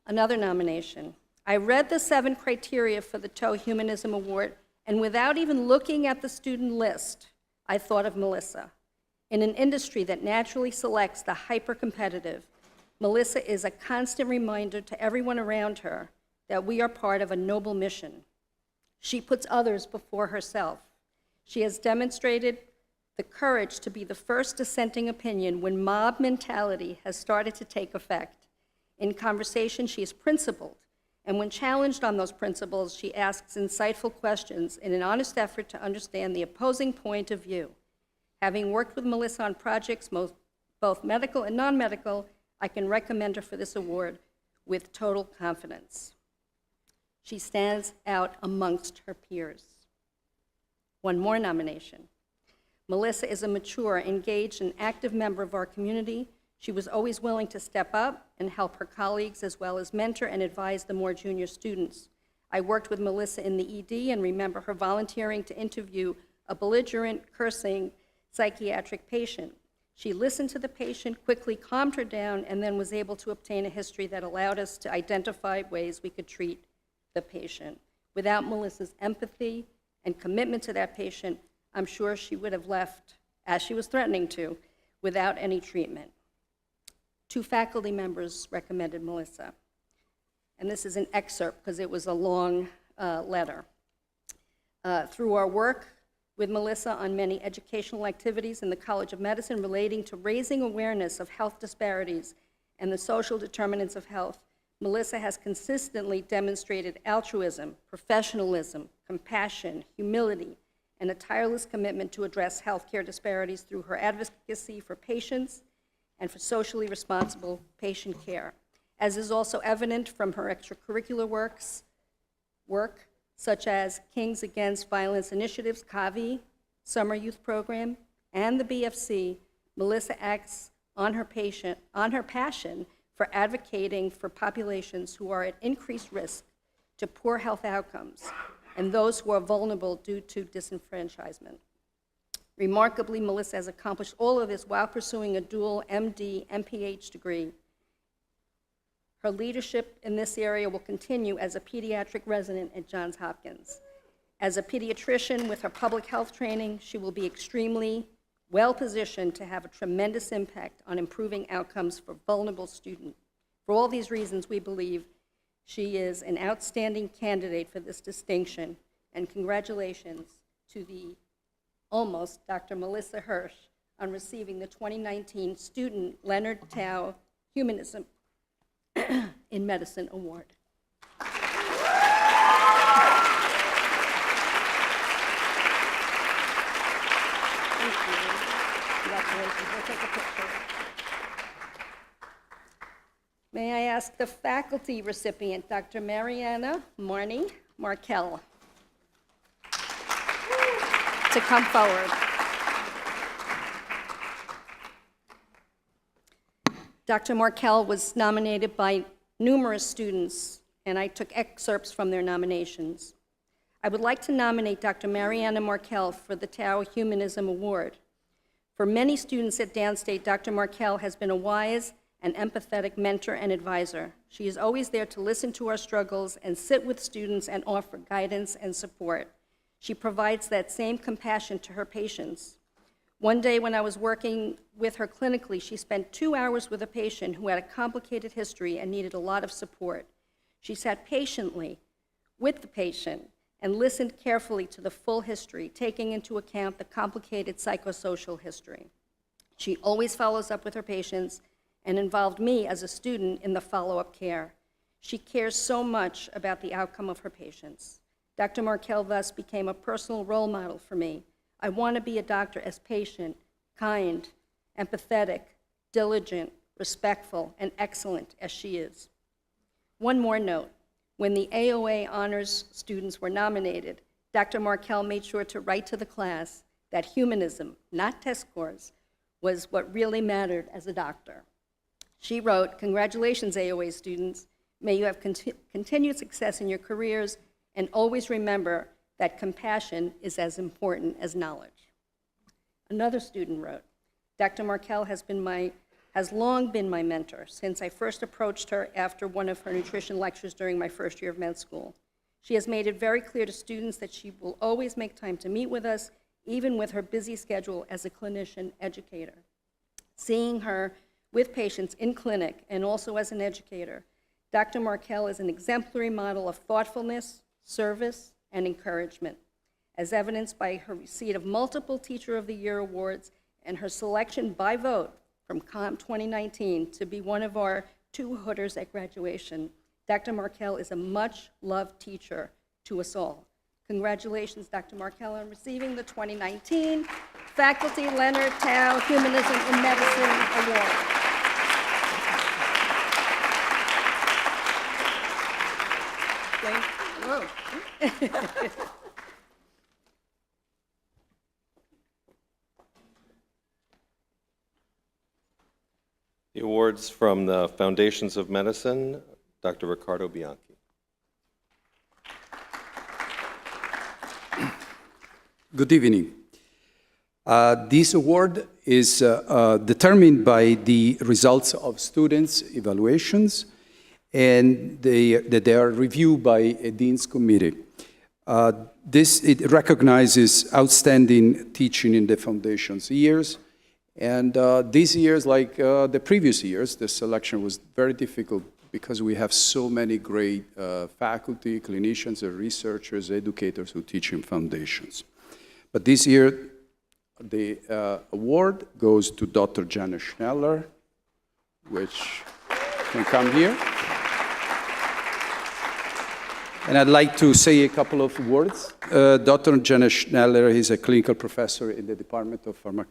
Another nomination. I read the 7 criteria for the Toe Humanism Award, and without even looking at the student list, I thought of Melissa. In an industry that naturally selects the hyper-competitive, Melissa is a constant reminder to everyone around her that we are part of a noble mission. She puts others before herself. She has demonstrated the courage to be the first dissenting opinion when mob mentality has started to take effect. In conversation, she is principled, and when challenged on those principles, she asks insightful questions in an honest effort to understand the opposing point of view. Having worked with Melissa on projects, both medical and non-medical, I can recommend her for this award with total confidence. She stands out amongst her peers. One more nomination. Melissa is a mature, engaged, and active member of our community. She was always willing to step up and help her colleagues, as well as mentor and advise the more junior students. I worked with Melissa in the ED and remember her volunteering to interview a belligerent, cursing psychiatric patient. She listened to the patient, quickly calmed her down, and then was able to obtain a history that allowed us to identify ways we could treat the patient. Without Melissa's empathy and commitment to that patient, I'm sure she would have left, as she was threatening to, without any treatment. 2 faculty members recommended Melissa. And this is an excerpt because it was a long letter. Through our work with Melissa on many educational activities in the College of Medicine relating to raising awareness of health disparities and the social determinants of health, Melissa has consistently demonstrated altruism, professionalism, compassion, humility, and a tireless commitment to address healthcare disparities through her advocacy for patients and for socially responsible patient care, as is also evident from her extracurricular work such as Kings Against Violence Initiatives, CAVI, Summer Youth Program, and the BFC. Melissa acts on her passion for advocating for populations who are at increased risk to poor health outcomes and those who are vulnerable due to disenfranchisement. Remarkably, Melissa has accomplished all of this while pursuing a dual MD, MPH degree. Her leadership in this area will continue as a pediatric resident at Johns Hopkins. As a pediatrician with her public health training, she will be extremely well-positioned to have a tremendous impact on improving outcomes for vulnerable students. For all these reasons, we believe she is an outstanding candidate for this distinction, and congratulations to the almost Dr. Melissa Hirsch on receiving the 2019 Student Leonard Tao Humanism in Medicine Award. Thank you. Congratulations. We'll take a picture. May I ask the faculty recipient, Dr. Mariana Marnie Markel, to come forward. Dr. Markel was nominated by numerous students, and I took excerpts from their nominations. I would like to nominate Dr. Mariana Markel for the Tao Humanism Award. For many students at Downstate, Dr. Markel has been a wise and empathetic mentor and advisor. She is always there to listen to our struggles and sit with students and offer guidance and support. She provides that same compassion to her patients. One day when I was working with her clinically, she spent 2 hours with a patient who had a complicated history and needed a lot of support. She sat patiently with the patient and listened carefully to the full history, taking into account the complicated psychosocial history. She always follows up with her patients and involved me as a student in the follow-up care. She cares so much about the outcome of her patients. Dr. Markel thus became a personal role model for me. I want to be a doctor as patient, kind, empathetic, diligent, respectful, and excellent as she is. One more note. When the AOA honors students were nominated, Dr. Markel made sure to write to the class that humanism, not test scores, was what really mattered as a doctor. She wrote, "Congratulations, AOA students. May you have continued success in your careers, and always remember that compassion is as important as knowledge." Another student wrote, "Dr. Markel has long been my mentor since I first approached her after one of her nutrition lectures during my first year of med school. She has made it very clear to students that she will always make time to meet with us, even with her busy schedule as a clinician educator. Seeing her with patients in clinic and also as an educator, Dr. Markel is an exemplary model of thoughtfulness, service, and encouragement, as evidenced by her receipt of multiple Teacher of the Year awards and her selection by vote from COM 2019 to be one of our 2 hooders at graduation. Dr. Markel is a much-loved teacher to us all. Congratulations, Dr. Markel, on receiving the 2019 Faculty Leonard Tao Humanism in Medicine Award. Whoa. The awards from the Foundations of Medicine, Dr. Ricardo Bianchi. Good evening. This award is determined by the results of students' evaluations, and they are reviewed by a dean's committee. It recognizes outstanding teaching in the foundation's years, and these years, like the previous years, the selection was very difficult because we have so many great faculty, clinicians, researchers, educators who teach in foundations. But this year, the award goes to Dr. Janet Schneller, which can come here. And I'd like to say a couple of words. Dr. Janet Schneller is a clinical professor in the Department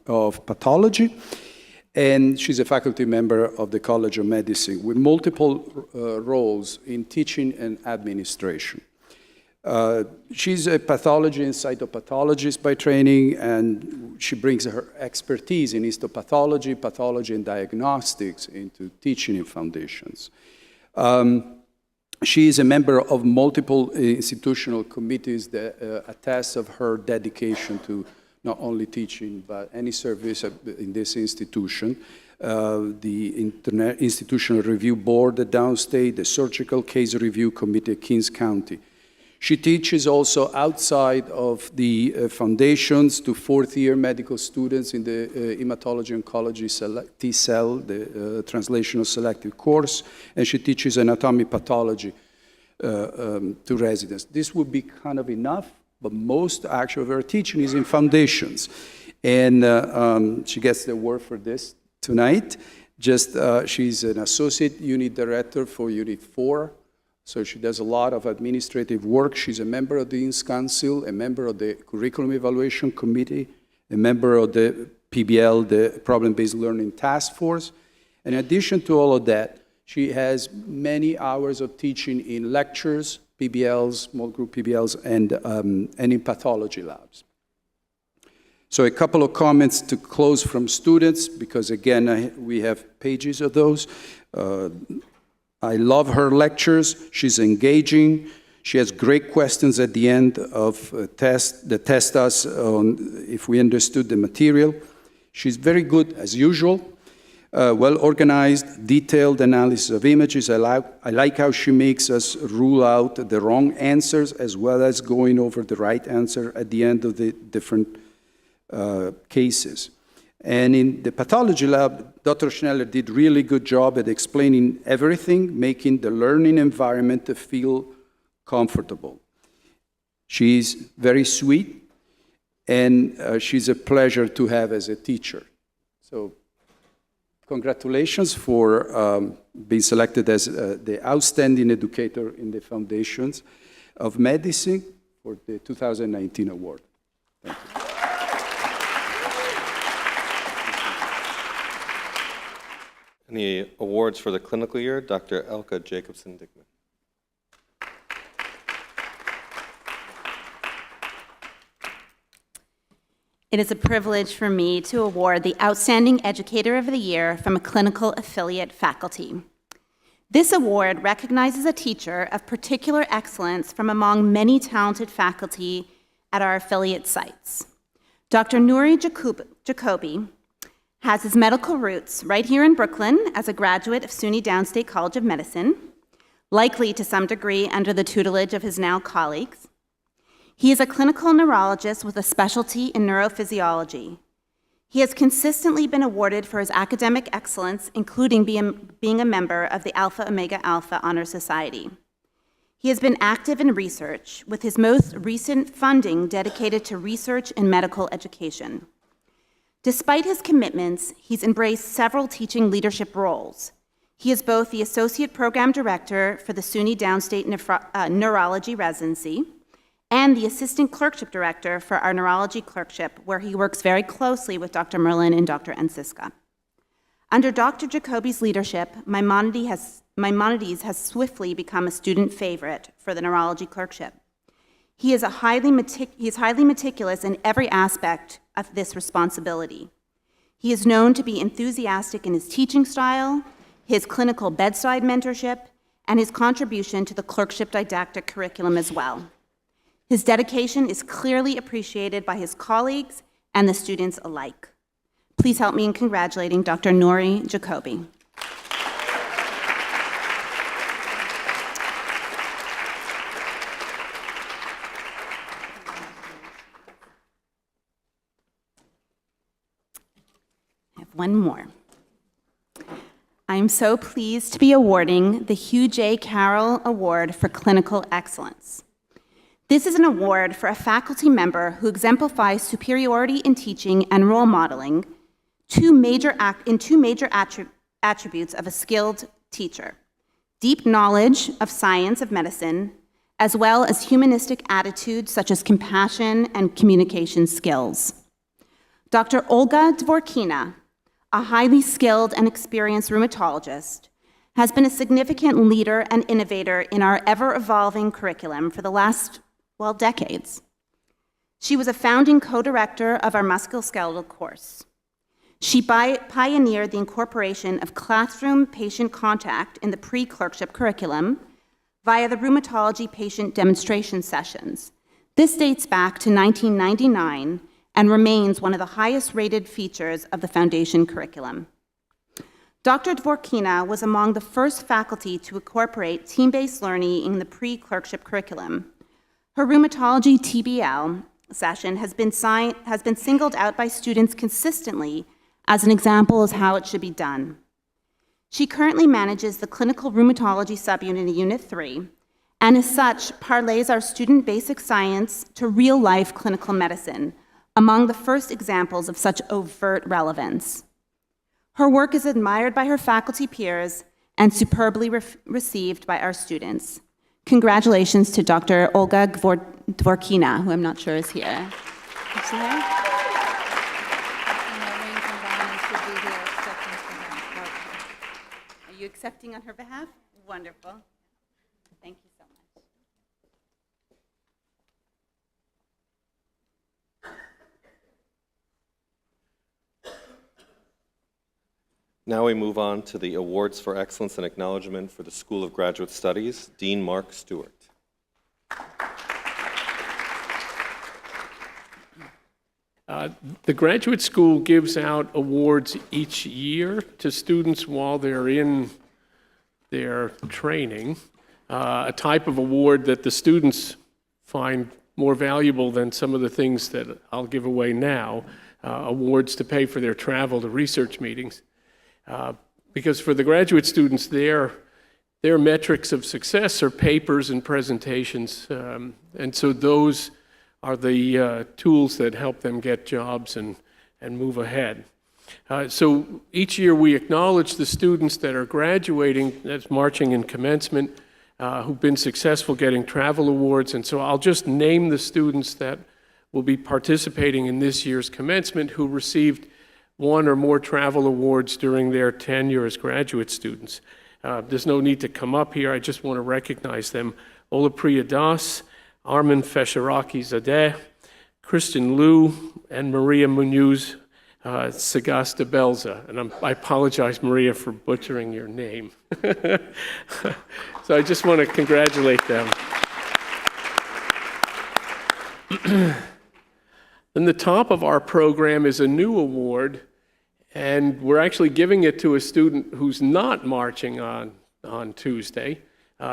of Pathology, and she's a faculty member of the College of Medicine with multiple roles in teaching and administration. She's a pathology and cytopathologist by training, and she brings her expertise in histopathology, pathology, and diagnostics into teaching in foundations. She is a member of multiple institutional committees that attest of her dedication to not only teaching, but any service in this institution. The Institutional Review Board at Downstate, the Surgical Case Review Committee at Kings County. She teaches also outside of the foundations to fourth-year medical students in the hematology oncology T-cell, the translational selective course, and she teaches anatomy pathology to residents. This would be kind of enough, but most actually of her teaching is in foundations. And she gets the award for this tonight. She's an associate unit director for Unit 4. So she does a lot of administrative work. She's a member of the Dean's Council, a member of the Curriculum Evaluation Committee, a member of the PBL, the Problem-Based Learning Task Force. In addition to all of that, she has many hours of teaching in lectures, PBLs, small group PBLs, and in pathology labs. So a couple of comments to close from students, because again, we have pages of those. I love her lectures. She's engaging. She has great questions at the end of test that test us on if we understood the material. She's very good as usual. Well organized, detailed analysis of images. I like how she makes us rule out the wrong answers as well as going over the right answer at the end of the different cases. And in the pathology lab, Dr. Schneller did really good job at explaining everything, making the learning environment feel comfortable. She's very sweet, and she's a pleasure to have as a teacher. So congratulations for being selected as the outstanding educator in the Foundations of Medicine for the 2019 award. Thank you. Any awards for the clinical year? Dr. Elka Jacobson-Dickman. It is a privilege for me to award the Outstanding Educator of the Year from a clinical affiliate faculty. This award recognizes a teacher of particular excellence from among many talented faculty at our affiliate sites. Dr. Nuri Jacoby has his medical roots right here in Brooklyn as a graduate of SUNY Downstate College of Medicine, likely to some degree under the tutelage of his now colleagues. He is a clinical neurologist with a specialty in neurophysiology. He has consistently been awarded for his academic excellence, including being a member of the Alpha Omega Alpha Honor Society. He has been active in research, with his most recent funding dedicated to research in medical education. Despite his commitments, he's embraced several teaching leadership roles. He is both the Associate Program Director for the SUNY Downstate Neurology Residency and the Assistant Clerkship Director for our Neurology Clerkship, where he works very closely with Dr. Merlin and Dr. Ensiska. Under Dr. Jacoby's leadership, Maimonides has swiftly become a student favorite for the Neurology Clerkship. He is highly meticulous in every aspect of this responsibility. He is known to be enthusiastic in his teaching style, his clinical bedside mentorship, and his contribution to the clerkship didactic curriculum as well. His dedication is clearly appreciated by his colleagues and the students alike. Please help me in congratulating Dr. Nori Jacoby. I have one more. I am so pleased to be awarding the Hugh J. Carroll Award for Clinical Excellence. This is an award for a faculty member who exemplifies superiority in teaching and role modeling, two major attributes of a skilled teacher: deep knowledge of science of medicine, as well as humanistic attitudes such as compassion and communication skills. Dr. Olga Dvorkina, a highly skilled and experienced rheumatologist, has been a significant leader and innovator in our ever-evolving curriculum for the last, decades. She was a founding co-director of our musculoskeletal course. She pioneered the incorporation of classroom patient contact in the pre-clerkship curriculum via the rheumatology patient demonstration sessions. This dates back to 1999 and remains one of the highest-rated features of the foundation curriculum. Dr. Dvorkina was among the first faculty to incorporate team-based learning in the pre-clerkship curriculum. Her rheumatology TBL session has been singled out by students consistently as an example of how it should be done. She currently manages the clinical rheumatology subunit in Unit 3, and as such, parlays our student basic science to real-life clinical medicine, among the first examples of such overt relevance. Her work is admired by her faculty peers and superbly received by our students. Congratulations to Dr. Olga Dvorkina, who I'm not sure is here. Is she here? Are you accepting on her behalf? Wonderful. Thank you so much. Now we move on to the Awards for Excellence and Acknowledgement for the School of Graduate Studies, Dean Mark Stewart. The graduate school gives out awards each year to students while they're in their training, a type of award that the students find more valuable than some of the things that I'll give away now, awards to pay for their travel to research meetings. Because for the graduate students, their metrics of success are papers and presentations, and so those are the tools that help them get jobs and move ahead. So each year we acknowledge the students that are graduating, that's marching in commencement, who've been successful getting travel awards, and so I'll just name the students that will be participating in this year's commencement who received one or more travel awards during their tenure as graduate students. There's no need to come up here, I just want to recognize them. Olapriya Das, Armin Fesharaki-Zadeh, Christian Liu, and Maria Munoz Sagasta Belza. And I apologize, Maria, for butchering your name. So I just want to congratulate them. And the top of our program is a new award, and we're actually giving it to a student who's not marching on Tuesday.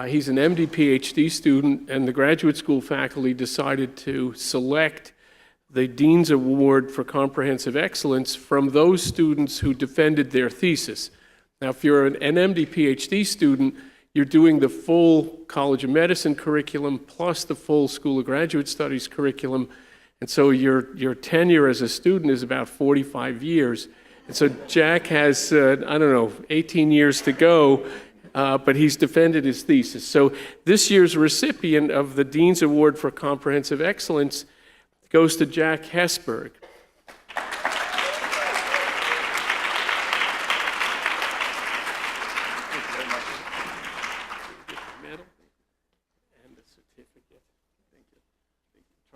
He's an MD PhD student, and the graduate school faculty decided to select the Dean's Award for Comprehensive Excellence from those students who defended their thesis. Now, if you're an MD PhD student, you're doing the full College of Medicine curriculum plus the full School of Graduate Studies curriculum. And so your tenure as a student is about 45 years. And so Jack has, 18 years to go, but he's defended his thesis. So this year's recipient of the Dean's Award for Comprehensive Excellence goes to Jack Hesberg.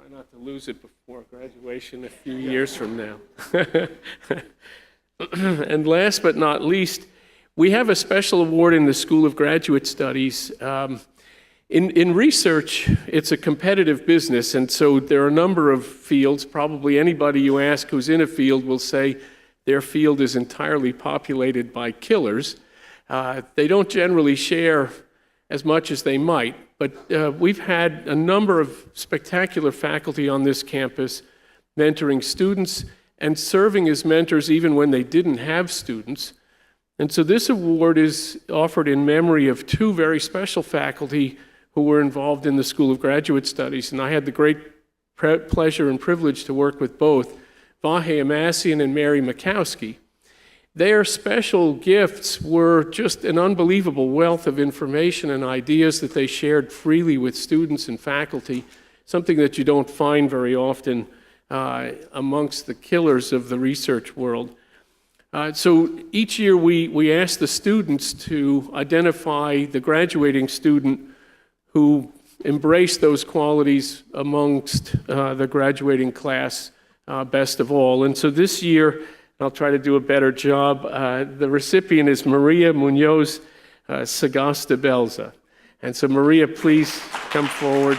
Not to lose it before graduation a few years from now. And last but not least, we have a special award in the School of Graduate Studies. In research, it's a competitive business, and so there are a number of fields. Probably anybody you ask who's in a field will say their field is entirely populated by killers. They don't generally share as much as they might, but we've had a number of spectacular faculty on this campus mentoring students and serving as mentors even when they didn't have students. And so this award is offered in memory of two very special faculty who were involved in the School of Graduate Studies, and I had the great pleasure and privilege to work with both, Vahe Amassian and Mary Makowski. Their special gifts were just an unbelievable wealth of information and ideas that they shared freely with students and faculty, something that you don't find very often amongst the killers of the research world. So each year we ask the students to identify the graduating student who embraced those qualities amongst the graduating class best of all. And so this year, I'll try to do a better job, the recipient is Maria Munoz Sagasta Belza. And so Maria, please come forward.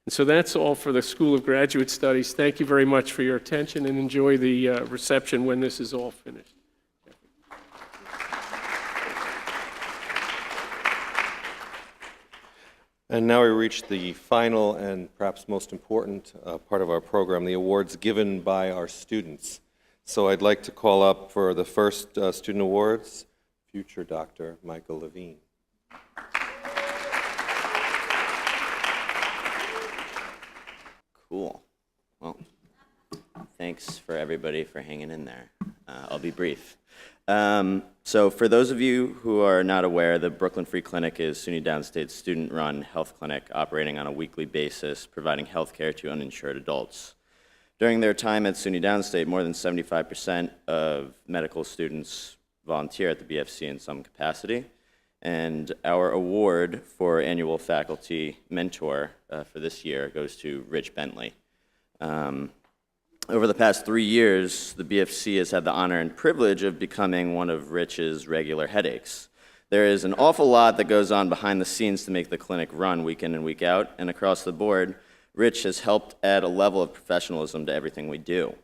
And so that's all for the School of Graduate Studies. Thank you very much for your attention, and enjoy the reception when this is all finished. And now we reach the final and perhaps most important part of our program, the awards given by our students. So I'd like to call up for the first student awards, future Dr. Michael Levine. Cool. Well, thanks for everybody for hanging in there. I'll be brief. So for those of you who are not aware, the Brooklyn Free Clinic is SUNY Downstate's student-run health clinic operating on a weekly basis, providing health care to uninsured adults. During their time at SUNY Downstate, more than 75% of medical students volunteer at the BFC in some capacity. And our award for annual faculty mentor for this year goes to Rich Bentley. Over the past 3 years, the BFC has had the honor and privilege of becoming one of Rich's regular headaches. There is an awful lot that goes on behind the scenes to make the clinic run week in and week out, and across the board, Rich has helped add a level of professionalism to everything we do.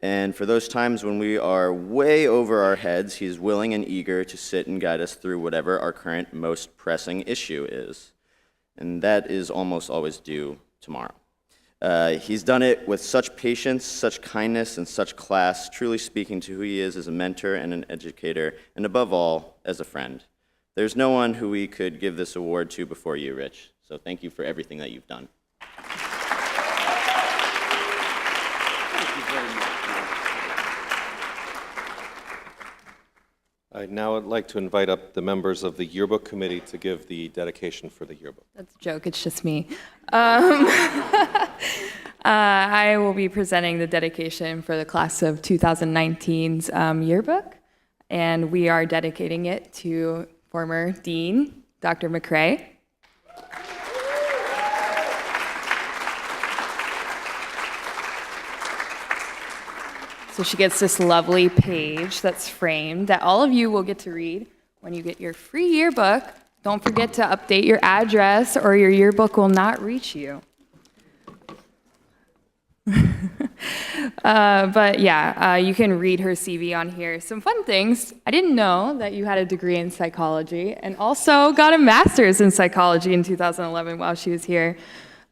And for those times when we are way over our heads, he's willing and eager to sit and guide us through whatever our current most pressing issue is. And that is almost always due tomorrow. He's done it with such patience, such kindness, and such class, truly speaking to who he is as a mentor and an educator, and above all, as a friend. There's no one who we could give this award to before you, Rich. So thank you for everything that you've done. I'd now like to invite up the members of the yearbook committee to give the dedication for the yearbook. That's a joke, it's just me. I will be presenting the dedication for the class of 2019's yearbook, and we are dedicating it to former Dean, Dr. McRae. So she gets this lovely page that's framed that all of you will get to read when you get your free yearbook. Don't forget to update your address or your yearbook will not reach you. But yeah, you can read her CV on here. Some fun things. I didn't know that you had a degree in psychology and also got a master's in psychology in 2011 while she was here.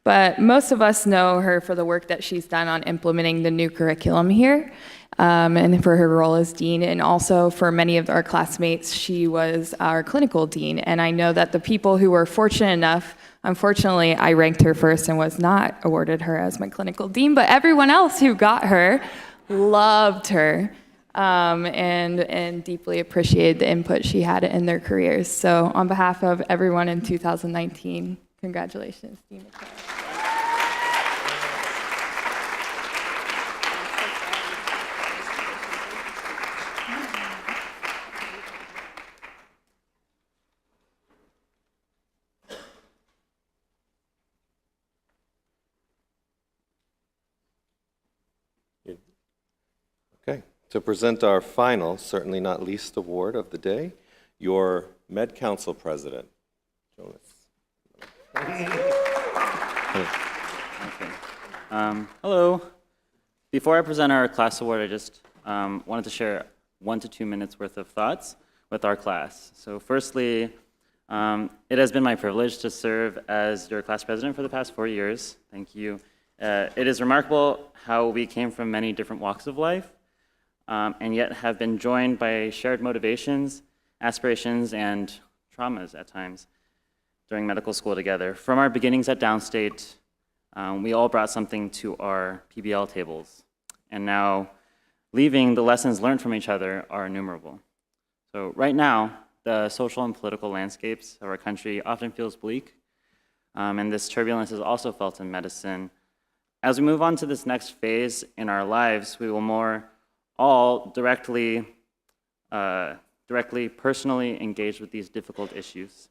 But most of us know her for the work that she's done on implementing the new curriculum here, and for her role as dean. And also for many of our classmates, she was our clinical dean. And I know that the people who were fortunate enough, unfortunately, I ranked her first and was not awarded her as my clinical dean, but everyone else who got her loved her and deeply appreciated the input she had in their careers. So on behalf of everyone in 2019, congratulations, Dean McRae. Okay, to present our final, certainly not least award of the day, your Med Council President, Jonas. Hello. Before I present our class award, I just wanted to share 1 to 2 minutes worth of thoughts with our class. So firstly, it has been my privilege to serve as your class president for the past 4 years. Thank you. It is remarkable how we came from many different walks of life, and yet have been joined by shared motivations, aspirations, and traumas at times during medical school together. From our beginnings at Downstate, we all brought something to our PBL tables, and now leaving, the lessons learned from each other are innumerable. So right now, the social and political landscapes of our country often feels bleak, and this turbulence is also felt in medicine. As we move on to this next phase in our lives, we will more all directly, personally engage with these difficult issues.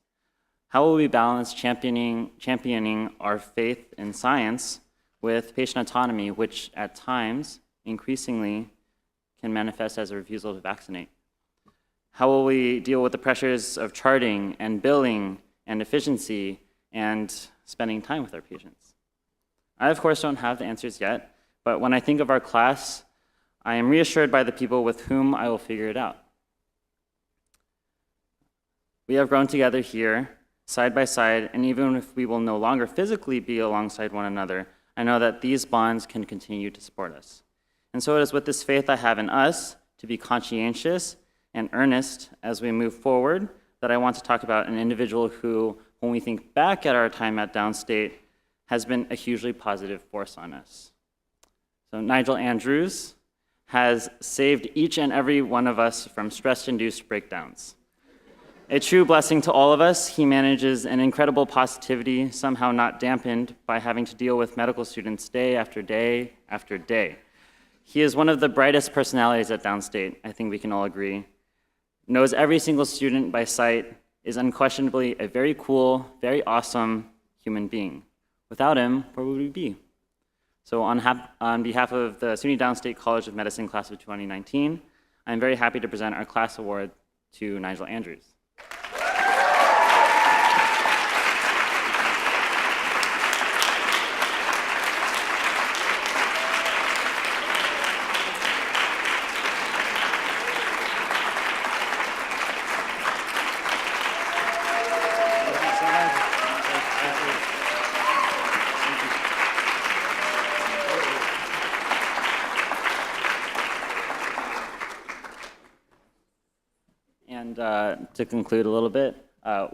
How will we balance championing our faith in science with patient autonomy, which at times, increasingly, can manifest as a refusal to vaccinate? How will we deal with the pressures of charting and billing and efficiency and spending time with our patients? I, of course, don't have the answers yet, but when I think of our class, I am reassured by the people with whom I will figure it out. We have grown together here, side by side, and even if we will no longer physically be alongside one another, I know that these bonds can continue to support us. And so it is with this faith I have in us to be conscientious and earnest as we move forward that I want to talk about an individual who, when we think back at our time at Downstate, has been a hugely positive force on us. So Nigel Andrews has saved each and every one of us from stress-induced breakdowns. A true blessing to all of us, he manages an incredible positivity, somehow not dampened by having to deal with medical students day after day after day. He is one of the brightest personalities at Downstate, I think we can all agree. Knows every single student by sight, is unquestionably a very cool, very awesome human being. Without him, where would we be? So on behalf of the SUNY Downstate College of Medicine class of 2019, I'm very happy to present our class award to Nigel Andrews. And to conclude a little bit,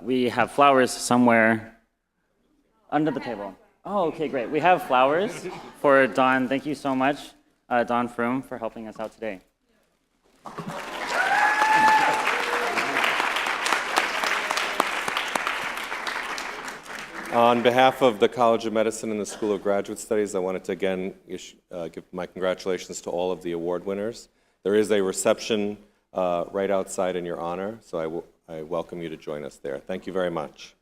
we have flowers somewhere under the table. Oh, okay, great. We have flowers for Dawn. Thank you so much, Dawn Froome, for helping us out today. On behalf of the College of Medicine and the School of Graduate Studies, I wanted to again give my congratulations to all of the award winners. There is a reception right outside in your honor, so I welcome you to join us there. Thank you very much.